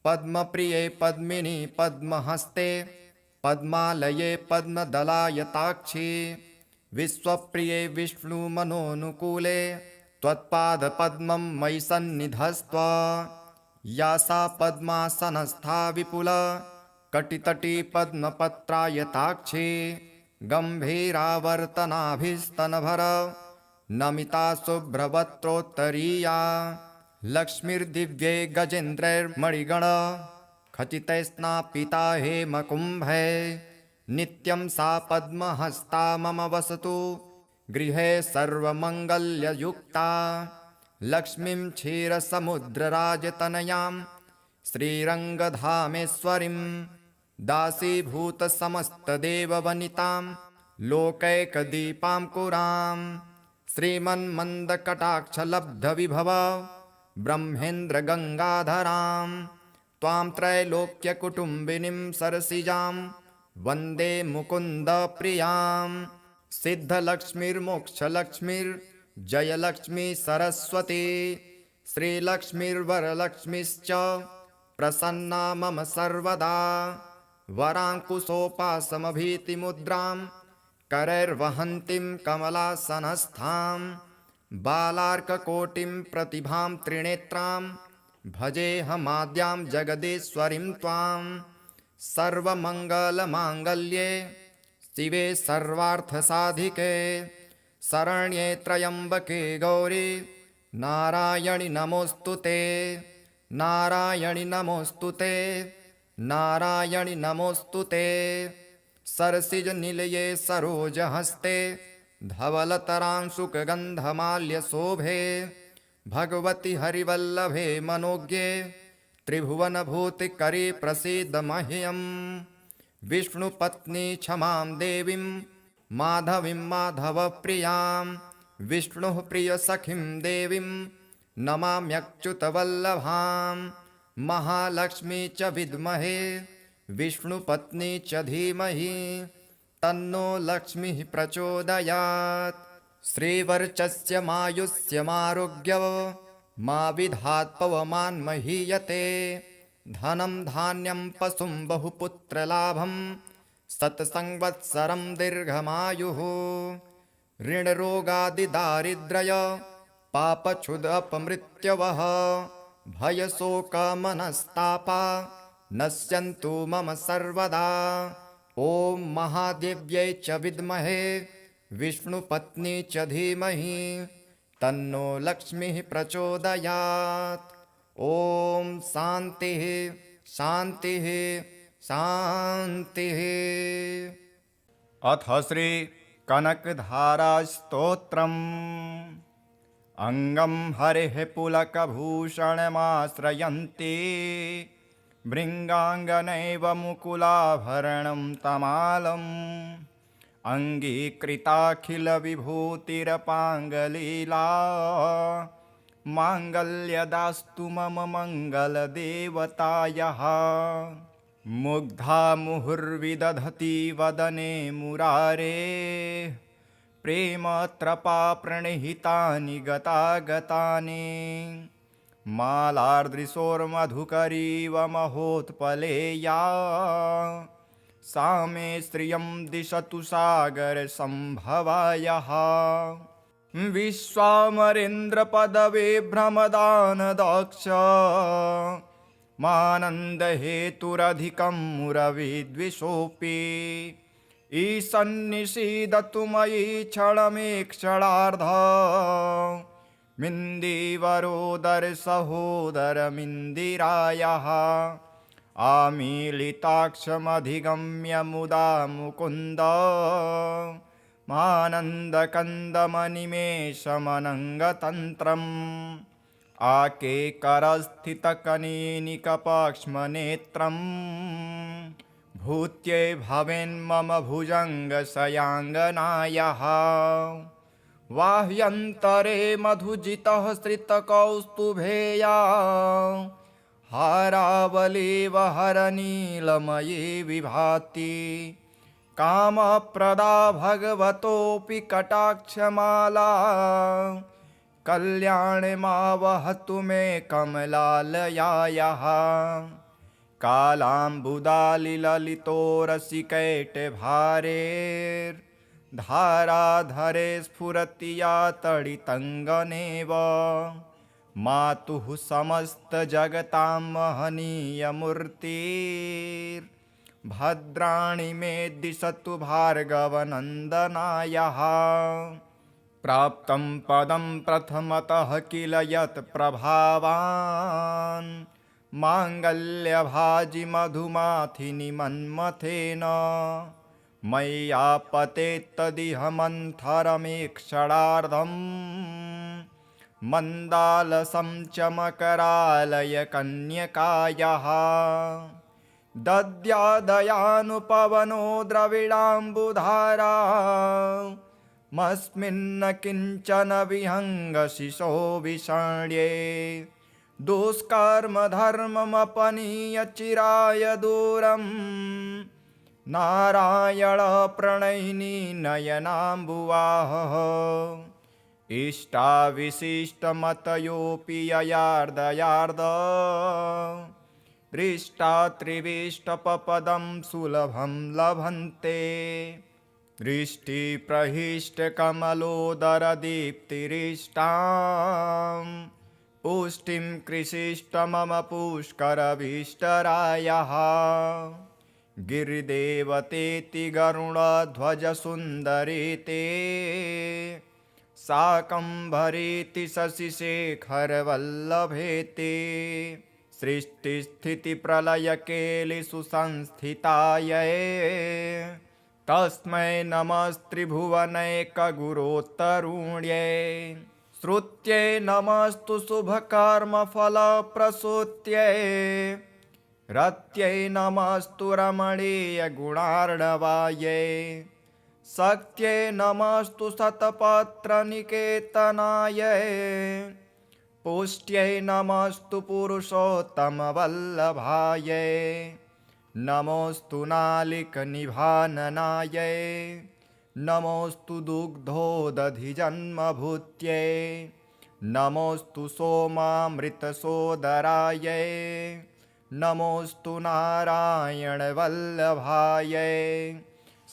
पद्मप्रिये पद्मिनी पद्महस्ते पद्मालये पद्मदलायताक्षी विश्वप्रिये विष्णुमनोनुकूले त्वत्पादपद्मं मयि सन्निधस्त्व या सा पद्मासनस्था विपुल कटितटी पद्मपत्रायताक्षी गम्भीरावर्तनाभिस्तनभर नमिता शुभ्रवक्त्रोत्तरीया लक्ष्मीर्दिव्ये गजेन्द्रैर्मणिगण खचितैस्नापिता हेमकुम्भे नित्यं सा पद्महस्ता मम वसतु गृहे सर्वमङ्गल्ययुक्ता लक्ष्मीं क्षीरसमुद्रराजतनयां श्रीरङ्गधामेश्वरीं दासीभूतसमस्तदेववनितां लोकैकदीपां कुरां श्रीमन्मन्दकटाक्षलब्धविभव ब्रह्मेन्द्रगङ्गाधरां त्वां त्रैलोक्यकुटुम्बिनीं सरसिजां वन्दे मुकुन्दप्रियां सिद्धलक्ष्मीर्मोक्षलक्ष्मीर्जयलक्ष्मी सरस्वती श्रीलक्ष्मीर्वरलक्ष्मीश्च प्रसन्ना मम सर्वदा वराङ्कुशोपासमभीतिमुद्रां करैर्वहन्तीं कमलासनस्थां बालार्ककोटिं प्रतिभां त्रिनेत्रां भजेऽहमाद्यां जगदीश्वरीं त्वां सर्वमङ्गलमाङ्गल्ये शिवे सर्वार्थसाधिके शरण्ये त्र्यम्बके गौरी नारायणि नमोऽस्तु ते नारायणि नमोऽस्तु ते नारायणि नमोऽस्तु ते सरसिजनिलये सरोजहस्ते धवलतरांशुकगन्धमाल्यशोभे भगवति हरिवल्लभे मनोज्ञे त्रिभुवनभूतिकरे प्रसीद मह्यं विष्णुपत्नी क्षमां देवीं माधवीं माधवप्रियां विष्णुः प्रियसखीं देवीं नमाम्यच्युतवल्लभां महालक्ष्मी च विद्महे विष्णुपत्नी च धीमहि तन्नो लक्ष्मीः प्रचोदयात् श्रीवर्चस्य मायुष्यमारोग्य मा विधात् पवमान् महीयते धनं धान्यं पशुं बहुपुत्रलाभं शतसंवत्सरं दीर्घमायुः ऋणरोगादिदारिद्र्य पापक्षुदपमृत्यवः भयशोकमनस्तापा नश्यन्तु मम सर्वदा ॐ महादेव्यै च विद्महे विष्णुपत्नी च धीमहि तन्नो लक्ष्मीः प्रचोदयात् ॐ शान्तिः शान्तिः शान्तिः। अथ श्री कनकधारास्तोत्रम् अङ्गं हरेः पुलकभूषणमाश्रयन्ति भृङ्गाङ्गनैव मुकुलाभरणं तमालम् अङ्गीकृताखिलविभूतिरपाङ्गलीला माङ्गल्यदास्तु मम मङ्गलदेवतायः मुग्धा मुहुर्विदधति वदने मुरारे प्रेमत्रपा प्रणिहितानि गतागतानि मालार्दृशोर्मधुकरीव महोत्पलेया सा मे श्रियं दिशतु सागरसम्भवायः विश्वामरेन्द्रपदवे भ्रमदानदक्ष मानन्दहेतुरधिकं मुरविद्विषोऽपि ईशन्निषीदतु मयि क्षणमेक्षणार्ध मिन्दीवरोदरसहोदरमिन्दिरायः आमीलिताक्षमधिगम्य मुदा मुकुन्द मानन्दकन्दमनिमेषमनङ्गतन्त्रम् आकेकरस्थितकनीनिकपाक्ष्मनेत्रम् भूत्यै भवेन्मम भुजङ्गशयाङ्गनायः वाह्यन्तरे मधुजितः श्रितकौस्तुभेया हारावलीव हरनीलमयी विभाति कामप्रदा भगवतोऽपि कटाक्षमाला कल्याणमावहतु मे कमलालयायाः कालाम्बुदालिललितोरसिकैटभारेर्धाराधरे स्फुरति या तडितङ्गनेव मातुः समस्तजगतां महनीयमूर्तिर्भद्राणि मे दिशतु भार्गवनन्दनायाः प्राप्तं पदं प्रथमतः किल यत् प्रभावान् माङ्गल्यभाजि मधुमाथिनि मन्मथेन मय्यापतेत्तदिह मन्थरमेक्षणार्धम् मन्दालसं च मकरालय कन्यकायाः दद्यादयानुपवनो द्रविडाम्बुधारा मस्मिन्न किञ्चन विहङ्गशिशो विषण्ये दुष्कर्मधर्ममपनीय चिराय दूरम् नारायण प्रणयिनी नयनाम्बुवाहः इष्टाविशिष्टमतयोऽपि ययार्दयार्द दृष्टा त्रिविष्टपपदं सुलभं लभन्ते दृष्टिप्रहिष्टकमलोदरदीप्तिरिष्टां पुष्टिं कृषिष्ट मम पुष्करभीष्टरायः गिरिदेवतेति गरुडध्वजसुन्दरीते शाकम्भरीति शशिशेखरवल्लभेते सृष्टिस्थितिप्रलयकेलिषु संस्थितायै तस्मै नमस्त्रिभुवनैकगुरोत्तरुण्यै श्रुत्यै नमस्तु शुभकर्मफलप्रसूत्यै रत्यै नमस्तु रमणीयगुणार्णवायै शक्त्यै नमस्तु शतपत्रनिकेतनायै पुष्ट्यै नमस्तु पुरुषोत्तमवल्लभायै नमोऽस्तु नालिकनिभाननायै नमोऽस्तु दुग्धोदधिजन्मभूत्यै नमोऽस्तु सोमामृतसोदरायै नमोऽस्तु नारायणवल्लभायै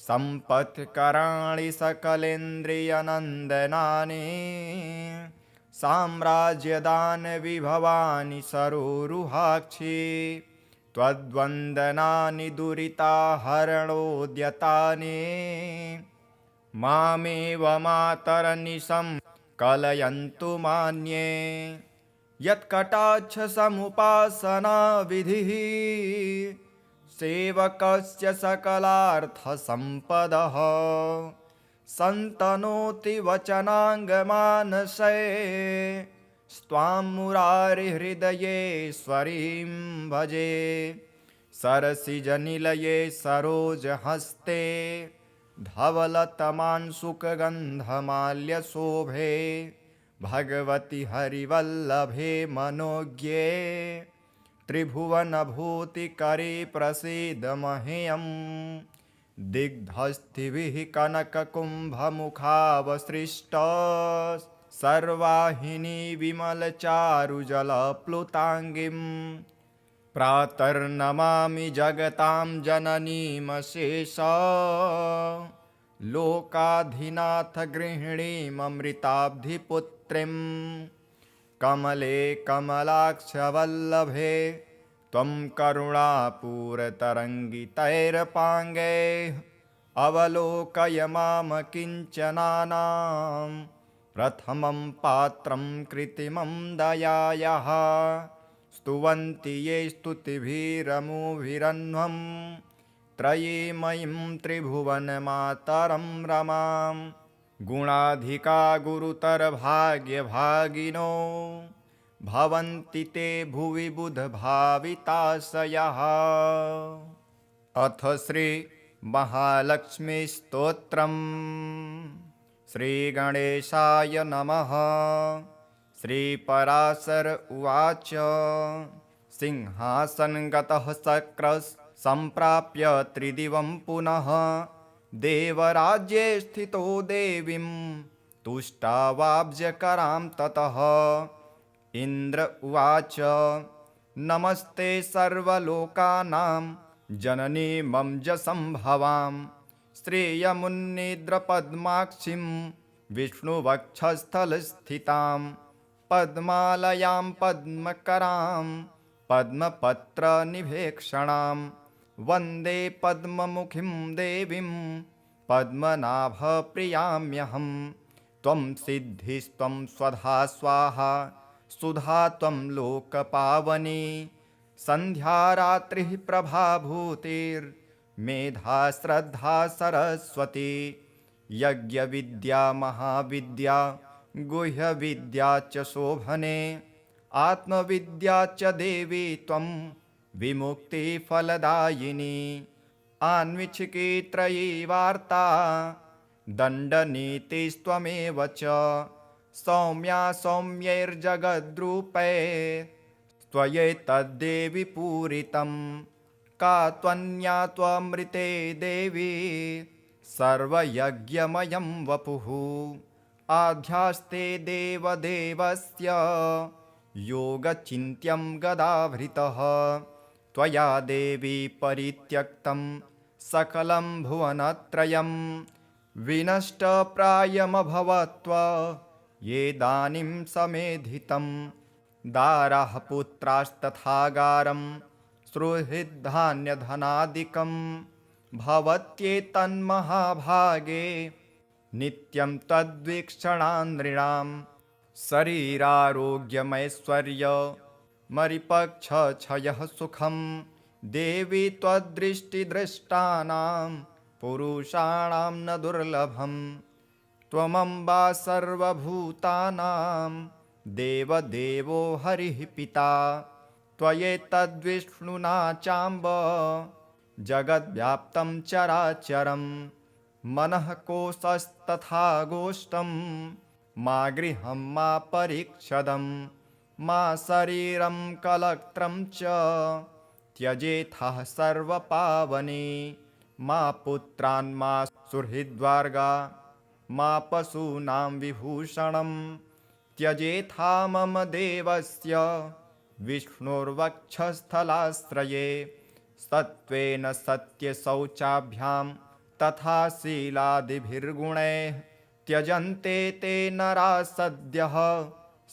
सम्पत्कराणि सकलेन्द्रियनन्दनानि साम्राज्यदानविभवानि सरोरुहाक्षि त्वद्वन्दनानि दुरिताहरणोद्यतानि मामेव मातरनिशं कलयन्तु मान्ये यत्कटाक्षसमुपासनाविधिः सेवकस्य सकलार्थसम्पदः सन्तनोति वचनाङ्गमानसे स्वां मुरारिहृदयेश्वरीं भजे सरसिजनिलये सरोजहस्ते धवलतमांशुकगन्धमाल्यशोभे भगवति हरिवल्लभे मनोज्ञे त्रिभुवनभूतिकरे प्रसीद मह्यम् दिग्धस्थिभिः कनककुम्भमुखावसृष्ट सर्वाहिनी विमलचारुजलप्लुताङ्गीं प्रातर्नमामि जगतां जननीमशेष लोकाधिनाथ गृहिणीममृताब्धिपुत्रीं कमले कमलाक्षवल्लभे त्वं करुणापूरतरङ्गितैरपाङ्गैः अवलोकय माम किञ्चनानां प्रथमं पात्रं कृत्रिमं दयायाः स्तुवन्ति ये स्तुतिभिरमुभिरन्वं त्रयीमयीं त्रिभुवनमातरं रमां गुणाधिका गुरुतरभाग्यभागिनो भवन्ति ते भुवि बुधभाविताशयः। अथ श्री महालक्ष्मीस्तोत्रम्। श्रीगणेशाय नमः। श्रीपराशर उवाच सिंहासनगतः शक्रः सम्प्राप्य त्रिदिवं पुनः देवराज्ये स्थितो देवीं तुष्टावाब्जकरां ततः। इन्द्र उवाच नमस्ते सर्वलोकानां जननी मम जसंभवां श्रेयमुन्निद्रपद्माक्षीं विष्णुवक्षस्थलस्थितां पद्मालयां पद्मकरां पद्मपत्रनिभेक्षणां वन्दे पद्ममुखीं देवीं पद्मनाभप्रियाम्यहं त्वं सिद्धिस्त्वं स्वधा स्वाहा सुधा त्वं लोकपावनी संध्या रात्रिः प्रभाभूतिर्मेधा श्रद्धा सरस्वती यज्ञविद्या महाविद्या गुह्यविद्या च शोभने आत्मविद्या च देवी त्वं विमुक्तिफलदायिनी आन्वीक्षिकी त्रयी वार्ता दण्डनीतिस्त्वमेव च सौम्या सौम्यैर्जगद्रूपे त्वयैतद्देवि पूरितं का त्वन्या त्वमृते देवी सर्वयज्ञमयं वपुः आध्यास्ते देवदेवस्य योगचिन्त्यं गदाभृतः त्वया देवी परित्यक्तं सकलं भुवनत्रयं विनष्टप्रायमभवत्व येदानीं समेधितं दारः पुत्रास्तथागारं सुहृद्धान्यधनादिकं भवत्येतन्महाभागे नित्यं तद्वीक्षणान्नृणां शरीरारोग्यमैश्वर्यमरिपक्षक्षयः सुखं देवी त्वद्दृष्टिदृष्टानां पुरुषाणां न दुर्लभम् त्वमम्बा सर्वभूतानां देवदेवो हरिः पिता त्वयैतद्विष्णुना चाम्ब जगद्व्याप्तं चराचरं मनः कोशस्तथा गोष्ठं मा गृहं मा परीक्षदं मा शरीरं कलत्रं च त्यजेथः सर्वपावने मा पुत्रान् मा सुहृद्वर्गा मा पशूनां विभूषणं त्यजेथा मम देवस्य विष्णुर्वक्षस्थलाश्रये सत्त्वेन सत्यशौचाभ्यां तथा शीलादिभिर्गुणैः त्यजन्ते ते नरा सद्यः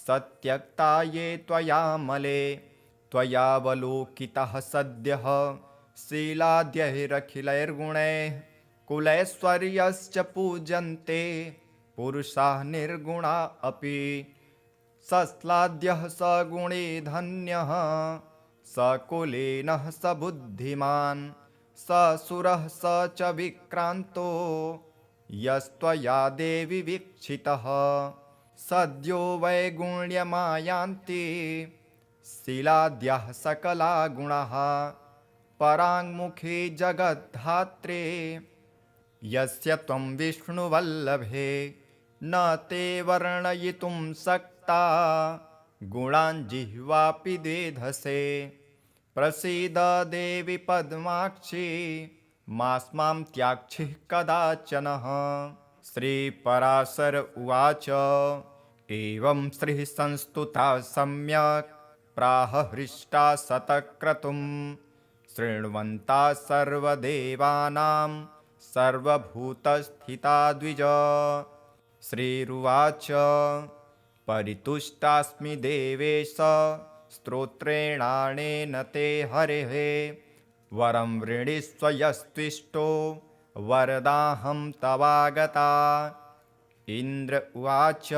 सत्यक्ता ये त्वयामले त्वयावलोकितः सद्यः शीलाद्यैरखिलैर्गुणैः कुलैश्वर्यश्च पूजन्ते पुरुषाः निर्गुणा अपि सश्लाद्यः सगुणे धन्यः सकुलीनः स बुद्धिमान् ससुरः स च विक्रान्तो यस्त्वया देवि वीक्षितः सद्यो वैगुण्यमायान्ति शीलाद्यः सकला गुणाः पराङ्मुखे जगद्धात्रे यस्य त्वं विष्णुवल्लभे न ते वर्णयितुं शक्ता गुणान् जिह्वापि देधसे प्रसीद देवि पद्माक्षी मास्मां त्याक्षिः कदाचनः श्रीपराशर उवाच एवं श्रीः संस्तुता सम्यक् प्राह हृष्टा शतक्रतुं शृण्वन्ता सर्वदेवानां सर्वभूतस्थिता द्विज श्रीरुवाच परितुष्टास्मि देवेश स्तोत्रेणानेन ते हरेः वरं वृणीष्व यस्त्विष्टो वरदाहं तवागता इन्द्र उवाच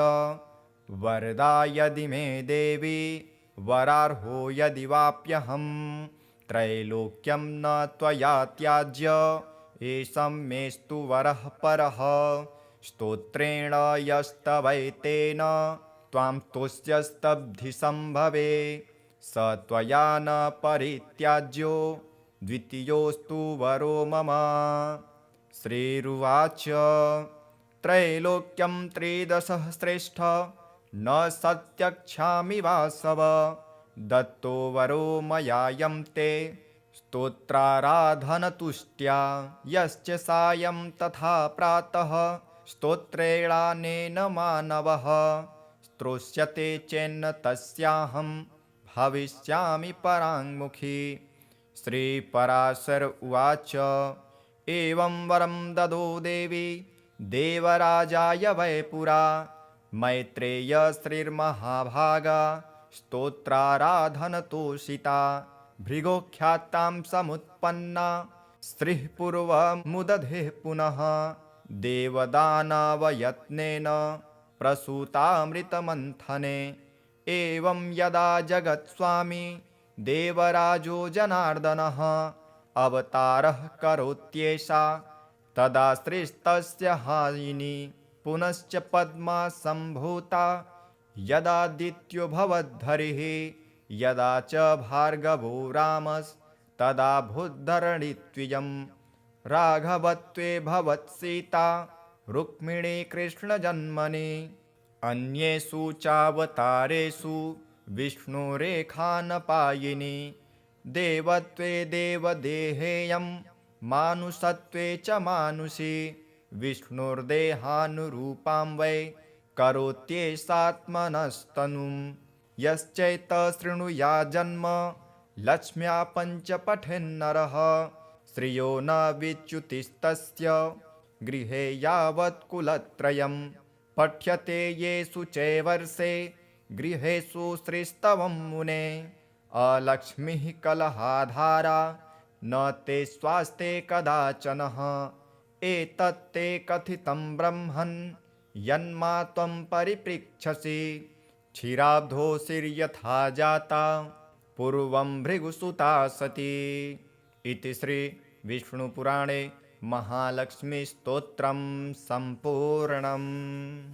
वरदा यदि मे देवी वरार्हो यदि वाप्यहं त्रैलोक्यं न त्वया त्याज्य एषं मेस्तु वरः परः स्तोत्रेण यस्तवैतेन त्वां तुष्यस्तब्धिसम्भवे स त्वया न परित्याज्यो द्वितीयोऽस्तु वरो मम श्रीरुवाच त्रैलोक्यं त्रिदशः श्रेष्ठ न सत्यक्षामि वासव दत्तो वरो मयायं ते स्तोत्राराधनतुष्ट्या यश्च सायं तथा प्रातः स्तोत्रेणानेन मानवः स्तोष्यते चेन्न तस्याहं हविष्यामि पराङ्मुखी। श्रीपराशर उवाच एवं वरं ददो देवी देवराजाय वै पुरा। मैत्रेय श्रीर्महाभागा स्तोत्राराधनतोषिता। भृगोख्यातां समुत्पन्ना श्रीः पूर्वमुदधेः पुनः। देवदानवयत्नेन प्रसूतामृतमन्थने। एवं यदा जगत्स्वामी देवराजो जनार्दनः अवतारः करोत्येषा तदा श्रीस्तस्य हायिनी। पुनश्च पद्मा सम्भूता यदादित्यो भवद्धरिः। यदा च भार्गवो रामस्तदा भूद्धरणित्वियं। राघवत्वे भवत्सीता रुक्मिणी कृष्णजन्मनि। अन्येषु चावतारेषु विष्णुरेखानपायिनी। देवत्वे देवदेहेयं मानुषत्वे च मानुषी। विष्णुर्देहानुरूपां वै करोत्येषात्मनस्तनुं। यश्चैतशृणुया जन्म लक्ष्म्या पञ्च पठेन्नरः। श्रियो न विच्युतिस्तस्य गृहे यावत् कुलत्रयम्। पठ्यते येषु चैवर्षे गृहेषु श्रीस्तवं मुने। अलक्ष्मीः कलहाधारा न ते स्वास्ते कदाचनः। एतत्ते कथितं ब्रह्मन् यन्मा त्वं परिपृच्छसि। क्षीराब्धोऽसिर्यथा जाता पूर्वं भृगुसुता सती। इति श्री विष्णुपुराणे महालक्ष्मीस्तोत्रं सम्पूर्णम्।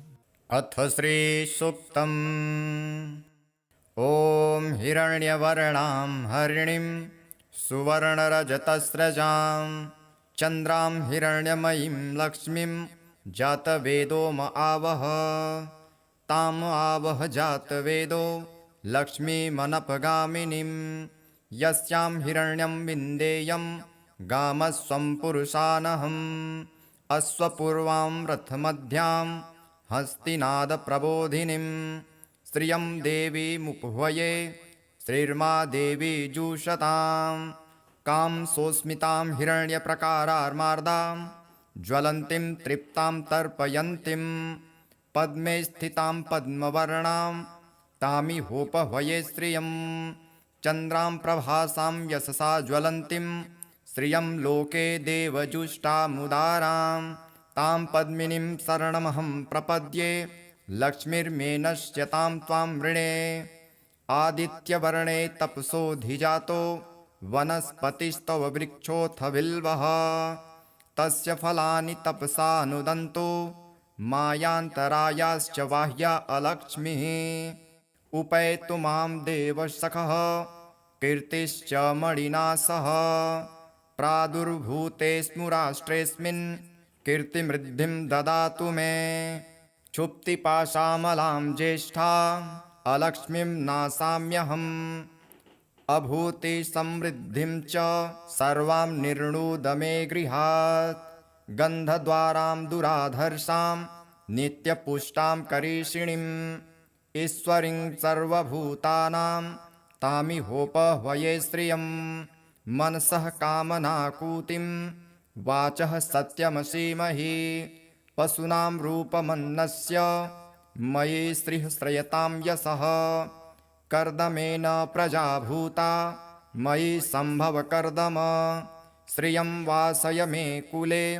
अथ श्रीसूक्तम्। ॐ हिरण्यवर्णां हरिणीं सुवर्णरजतस्रजां चन्द्रां हिरण्यमयीं लक्ष्मीं जातवेदो म आवह। ताम् आवह जातवेदो लक्ष्मीमनपगामिनीं। यस्यां हिरण्यं विन्देयं गामस्वं पुरुषानहम्। अश्वपूर्वां रथमध्यां हस्तिनादप्रबोधिनीं। श्रियं देवीमुपह्वये श्रीर्मा देवी जुषतां। कां सोऽस्मितां हिरण्यप्रकारार्मार्दां ज्वलन्तीं तृप्तां तर्पयन्तीं। पद्मे स्थितां पद्मवर्णां तामिहोपह्वये श्रियं। चन्द्रां प्रभासां यशसा ज्वलन्तीं श्रियं लोके देवजुष्टामुदारां। तां पद्मिनीं शरणमहं प्रपद्ये लक्ष्मीर्मेनश्यतां त्वां वृणे। आदित्यवर्णे तपसोऽधिजातो वनस्पतिस्तव वृक्षोऽथ बिल्वः। तस्य फलानि तपसानुदन्तो मायान्तरायाश्च बाह्या अलक्ष्मीः। उपैतु मां देवसखः कीर्तिश्च मणिना सह। प्रादुर्भूतेऽस्मु राष्ट्रेऽस्मिन् कीर्तिमृद्धिं ददातु मे। क्षुप्तिपाशामलां ज्येष्ठा अलक्ष्मीं नाशाम्यहम्। अभूतिसमृद्धिं च सर्वां निर्णुद मे गृहात्। गन्धद्वारां दुराधर्षां नित्यपुष्टां करीषिणीम्। ईश्वरीं सर्वभूतानां तामिहोपह्वये श्रियं। मनसः कामनाकूतिं वाचः सत्यमसीमहि। पशूनां रूपमन्नस्य मयि श्रीः श्रयतां यशः। कर्दमेन प्रजा भूता मयि सम्भव कर्दम। श्रियं वासय मे कुले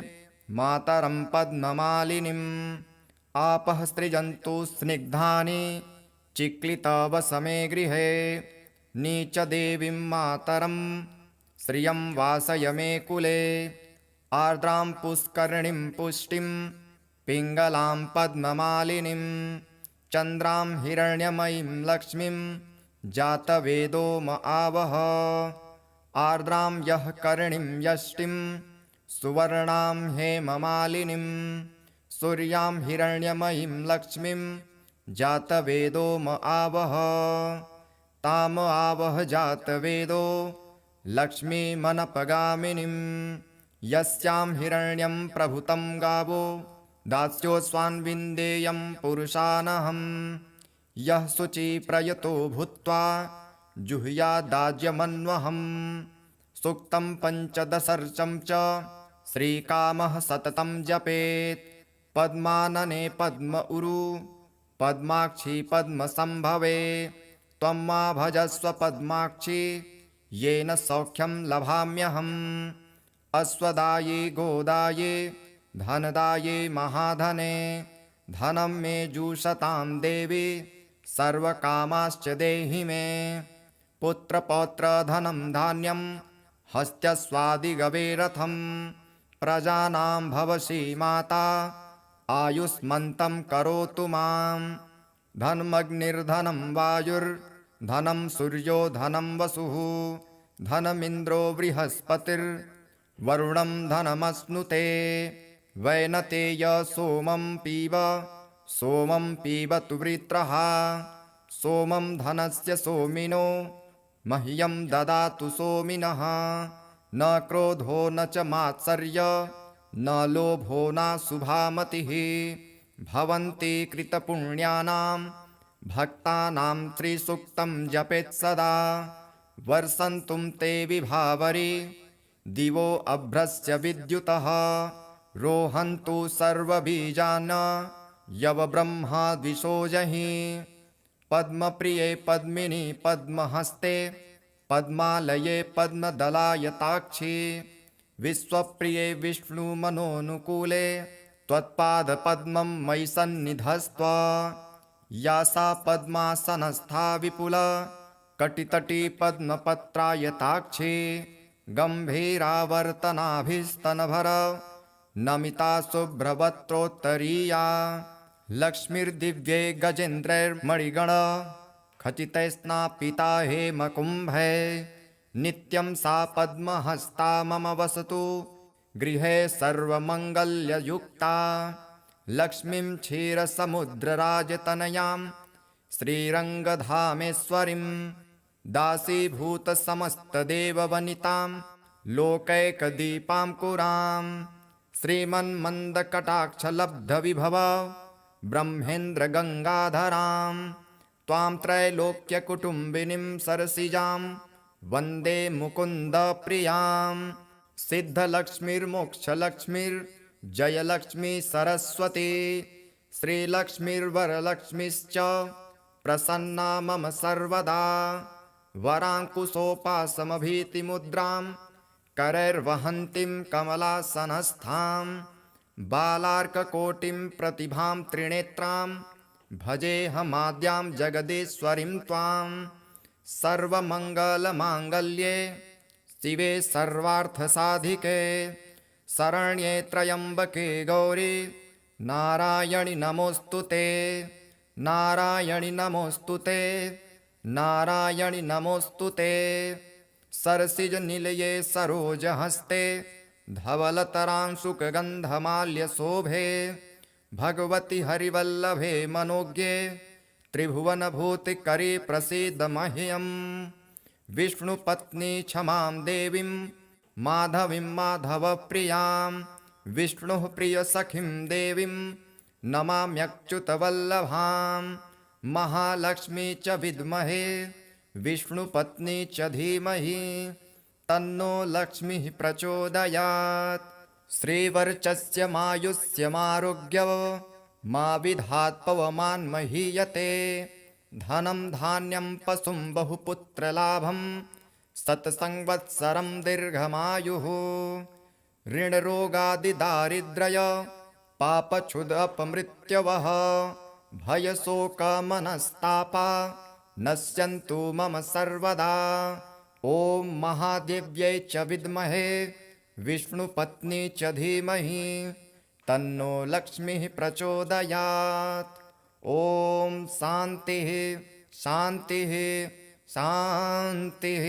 मातरं पद्ममालिनीम्। आपः सृजन्तु स्निग्धानि चिक्लितवसमे गृहे। नीचदेवीं मातरं श्रियं वासय मे कुले। आर्द्रां पुष्करिणीं पुष्टिं पिङ्गलां पद्ममालिनीं। चन्द्रां हिरण्यमयीं लक्ष्मीं जातवेदो म आवह। आर्द्रां यः करिणीं यष्टिं सुवर्णां हेममालिनीं। सूर्यां हिरण्यमयीं लक्ष्मीं जातवेदो म आवह। ताम आवह जातवेदो लक्ष्मीमनपगामिनीं। यस्यां हिरण्यं प्रभुतं गावो दास्योऽस्वान् पुरुषानहम्। यः शुचिप्रयतो भूत्वा जुह्यादाज्यमन्वहम् सूक्तं पञ्चदशर्चं च श्रीकामः सततं जपेत् पद्मानने पद्म उरु पद्माक्षी पद्मसंभवे त्वं मा भजस्व पद्माक्षी येन सौख्यं लभाम्यहम् अश्वदाये गोदाये धनदाये महाधने धनं मे जुषतां देवी सर्वकामाश्च देहि मे पुत्रपौत्रधनं धान्यं हस्त्यस्वादिगवे रथं प्रजानां भवसि माता आयुष्मन्तं करोतु मां धनमग्निर्धनं वायुर्धनं सूर्यो धनं वसुः धनमिन्द्रो बृहस्पतिर्वरुणं धनमश्नुते वैनतेय सोमं पीबतु वृत्रः सोमं धनस्य सोमिनो मह्यं ददातु सोमिनः न क्रोधो न च मात्सर्य न लोभो न शुभामतिः भवन्ति कृतपुण्यानां भक्तानां श्रीसूक्तं जपेत् सदा वर्षन्तुं ते विभावरी दिवो अभ्रस्य विद्युतः रोहन्तु सर्वबीजान् यवब्रह्मा द्विषोजहि पद्मप्रिये पद्मिनी पद्महस्ते पद्मालये पद्मदलायताक्षी विश्वप्रिये विष्णुमनोनुकूले त्वत्पादपद्मं मयि सन्निधस्त्व या सा पद्मासनस्था विपुल कटितटी पद्मपत्रायताक्षी गम्भीरावर्तनाभिस्तनभर नमिता शुभ्रवक्त्रोत्तरीया लक्ष्मीर्दिव्ये गजेन्द्रैर्मणिगण खचितैस्नापिता हेमकुम्भे नित्यं सा पद्महस्ता मम वसतु गृहे सर्वमङ्गल्ययुक्ता लक्ष्मीं क्षीरसमुद्रराजतनयां श्रीरङ्गधामेश्वरीं दासीभूतसमस्तदेववनितां लोकैकदीपां कुरां श्रीमन्मन्दकटाक्षलब्धविभव ब्रह्मेन्द्रगङ्गाधरां त्वां त्रैलोक्यकुटुम्बिनीं सरसिजां वन्दे मुकुन्दप्रियां सिद्धलक्ष्मीर्मोक्षलक्ष्मीर्जयलक्ष्मी सरस्वती श्रीलक्ष्मीर्वरलक्ष्मीश्च प्रसन्ना मम सर्वदा वराङ्कुशोपासमभीतिमुद्रां करैर्वहन्तीं कमलासनस्थां बालार्ककोटिं प्रतिभां त्रिनेत्रां भजेऽहमाद्यां जगदीश्वरीं त्वां सर्वमङ्गलमाङ्गल्ये शिवे सर्वार्थसाधिके शरण्ये त्र्यम्बके गौरी नारायणि नमोऽस्तुते नारायणि नमोऽस्तुते नारायणि नमोऽस्तुते सरसिजनिलये सरोजहस्ते धवलतरांशुकगन्धमाल्यशोभे भगवति हरिवल्लभे मनोज्ञे त्रिभुवनभूतिकरे प्रसीद मह्यं विष्णुपत्नी क्षमां देवीं माधवीं माधवप्रियां विष्णुः प्रियसखीं देवीं नमाम्यच्युतवल्लभां महालक्ष्मी च विद्महे विष्णुपत्नी च धीमहि तन्नो लक्ष्मीः प्रचोदयात् श्रीवर्चस्यमायुष्यमारोग्य मा विधात् पवमान्महीयते धनं धान्यं पशुं बहुपुत्रलाभं शतसंवत्सरं दीर्घमायुः ऋणरोगादिदारिद्र्य पापक्षुदपमृत्यवः भयशोकमनस्तापा नश्यन्तु मम सर्वदा ॐ महादेव्यै च विद्महे विष्णुपत्नी च धीमहि तन्नो लक्ष्मीः प्रचोदयात् ॐ शान्तिः शान्तिः शान्तिः।